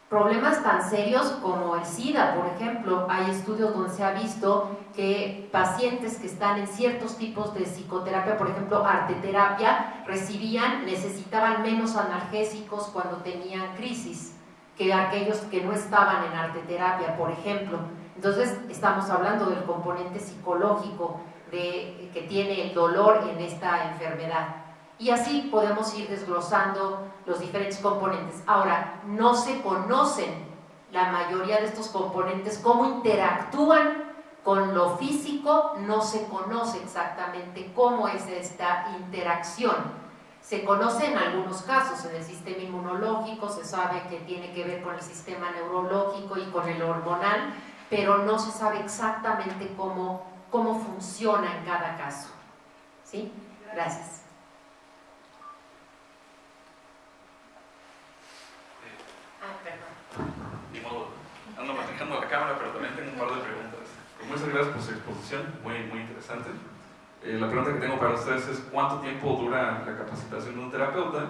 C: Problemas tan serios como el SIDA, por ejemplo, hay estudios donde se ha visto que pacientes que están en ciertos tipos de psicoterapia, por ejemplo, arteterapia, necesitaban menos analgésicos cuando tenían crisis que aquellos que no estaban en arteterapia, por ejemplo. Entonces, estamos hablando del componente psicológico que tiene el dolor en esta enfermedad. Y así podemos ir desglosando los diferentes componentes. Ahora, no se conocen la mayoría de estos componentes, cómo interactúan con lo físico, no se conoce exactamente cómo es esta interacción. Se conoce en algunos casos, en el sistema inmunológico, se sabe que tiene que ver con el sistema neurológico y con el hormonal, pero no se sabe exactamente cómo funciona en cada caso. ¿Sí? Gracias.
O: Ni modo, ando manejando la cámara, pero también tengo un par de preguntas. Muchas gracias por su exposición, muy interesante. La pregunta que tengo para ustedes es: ¿cuánto tiempo dura la capacitación de un terapeuta?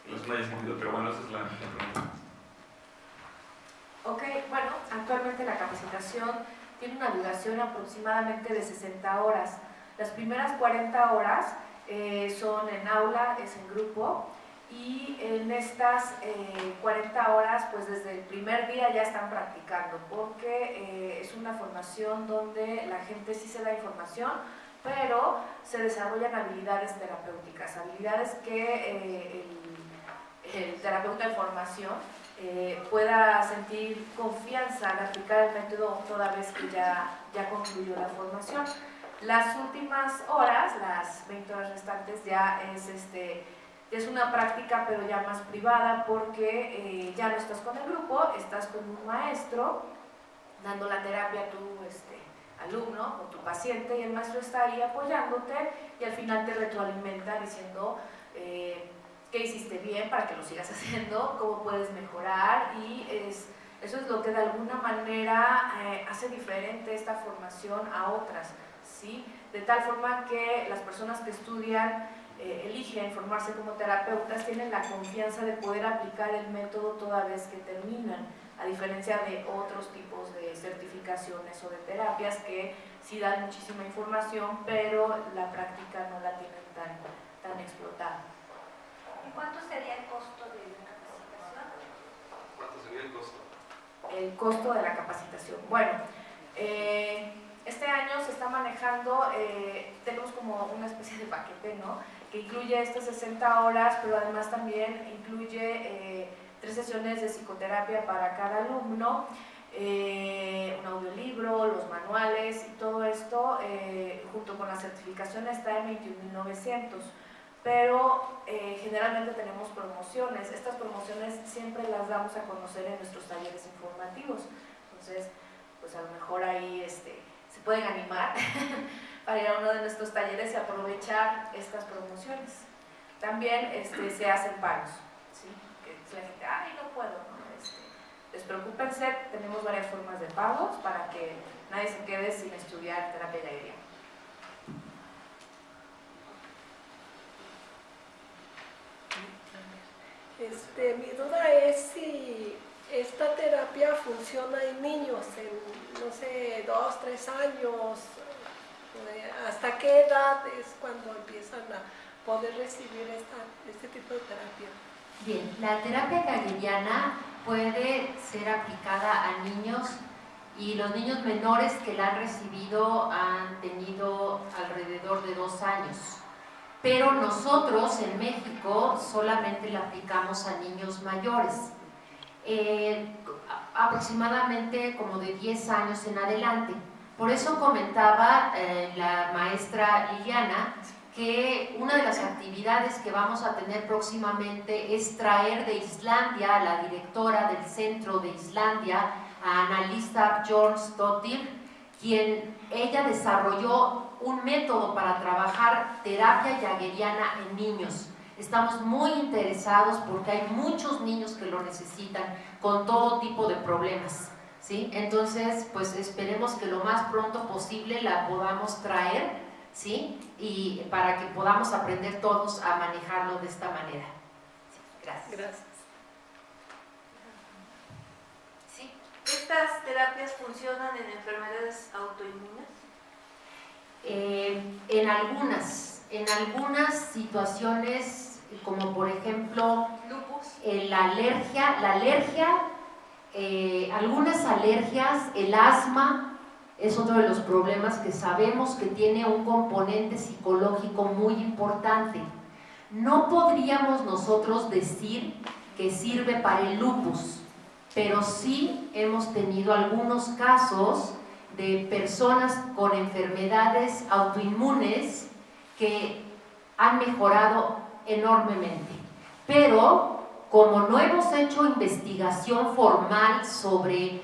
O: No es una discutida, pero bueno, esa es la pregunta.
I: Ok, bueno, actualmente la capacitación tiene una duración aproximadamente de 60 horas. Las primeras 40 horas son en aula, es en grupo, y en estas 40 horas, pues desde el primer día ya están practicando, porque es una formación donde la gente sí se da información, pero se desarrollan habilidades terapéuticas, habilidades que el terapeuta en formación pueda sentir confianza al aplicar el método toda vez que ya concluyó la formación. Las últimas horas, las 20 horas restantes, ya es una práctica pero ya más privada, porque ya no estás con el grupo, estás con un maestro dando la terapia a tu alumno o tu paciente, y el maestro está ahí apoyándote y al final te retroalimenta diciendo qué hiciste bien para que lo sigas haciendo, cómo puedes mejorar, y eso es lo que de alguna manera hace diferente esta formación a otras, ¿sí? De tal forma que las personas que estudian, eligen formarse como terapeutas, tienen la confianza de poder aplicar el método toda vez que terminan, a diferencia de otros tipos de certificaciones o de terapias que sí dan muchísima información, pero la práctica no la tienen tan explotada.
N: ¿Y cuánto sería el costo de la capacitación?
O: ¿Cuánto sería el costo?
I: El costo de la capacitación. Bueno, este año se está manejando, tenemos como una especie de paquete, ¿no?, que incluye estas 60 horas, pero además también incluye 3 sesiones de psicoterapia para cada alumno, un audiolibro, los manuales, y todo esto junto con la certificación está en 21.900, pero generalmente tenemos promociones. Estas promociones siempre las damos a conocer en nuestros talleres informativos, entonces pues a lo mejor ahí se pueden animar para ir a uno de nuestros talleres y aprovechar estas promociones. También se hacen pagos, ¿sí? Que la gente, ay, no puedo, ¿no? Despreocúpense, tenemos varias formas de pagos para que nadie se quede sin estudiar terapia jaegeriana.
P: Mi duda es si esta terapia funciona en niños, en, no sé, 2, 3 años, ¿hasta qué edad es cuando empiezan a poder recibir este tipo de terapia?
C: Bien, la terapia jaegeriana puede ser aplicada a niños, y los niños menores que la han recibido han tenido alrededor de 2 años. Pero nosotros en México solamente la aplicamos a niños mayores, aproximadamente como de 10 años en adelante. Por eso comentaba la maestra Liliana que una de las actividades que vamos a tener próximamente es traer de Islandia a la directora del centro de Islandia, a Annalisa Björnsdóttir, quien ella desarrolló un método para trabajar terapia jaegeriana en niños. Estamos muy interesados porque hay muchos niños que lo necesitan con todo tipo de problemas, ¿sí? Entonces, pues esperemos que lo más pronto posible la podamos traer, ¿sí? Y para que podamos aprender todos a manejarlo de esta manera. Sí, gracias.
P: Gracias.
C: ¿Sí?
N: ¿Estas terapias funcionan en enfermedades autoinmunes?
C: En algunas situaciones, como por ejemplo
N: lupus,
C: la alergia, algunas alergias, el asma es otro de los problemas que sabemos que tiene un componente psicológico muy importante. No podríamos nosotros decir que sirve para el lupus, pero sí hemos tenido algunos casos de personas con enfermedades autoinmunes que han mejorado enormemente. Pero como no hemos hecho investigación formal sobre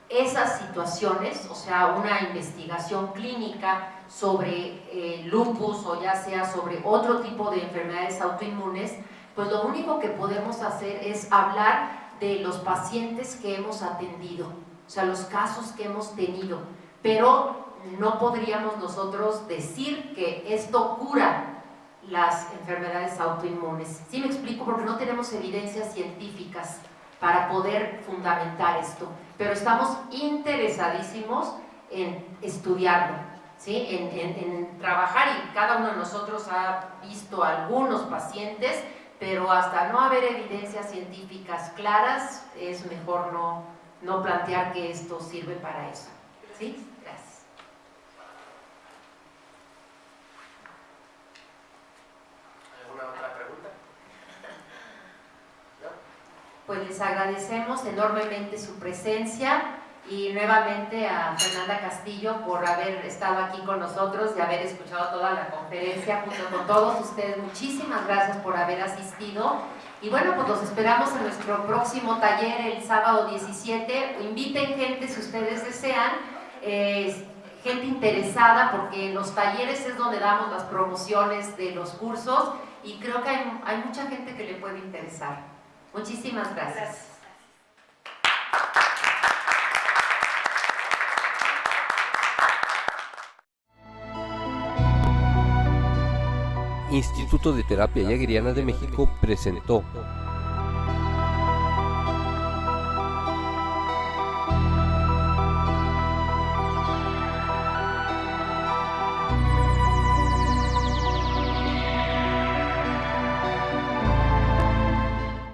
C: esas situaciones, o sea, una investigación clínica sobre lupus o ya sea sobre otro tipo de enfermedades autoinmunes, pues lo único que podemos hacer es hablar de los pacientes que hemos atendido, o sea, los casos que hemos tenido, pero no podríamos nosotros decir que esto cura las enfermedades autoinmunes. ¿Sí me explico? Porque no tenemos evidencias científicas para poder fundamentar esto, pero estamos interesadísimos en estudiarlo, ¿sí? En trabajar, y cada uno de nosotros ha visto algunos pacientes, pero hasta no haber evidencias científicas claras es mejor no plantear que esto sirve para eso. ¿Sí? Gracias.
E: ¿Alguna otra pregunta? ¿No?
C: Pues les agradecemos enormemente su presencia y nuevamente a Fernanda Castillo por haber estado aquí con nosotros y haber escuchado toda la conferencia junto con todos ustedes. Muchísimas gracias por haber asistido. Y bueno, pues los esperamos en nuestro próximo taller el sábado 17. Inviten gente si ustedes desean, gente interesada, porque en los talleres es donde damos las promociones de los cursos y creo que hay mucha gente que le puede interesar. Muchísimas gracias.
A: Instituto de Terapia Jaegeriana de México presentó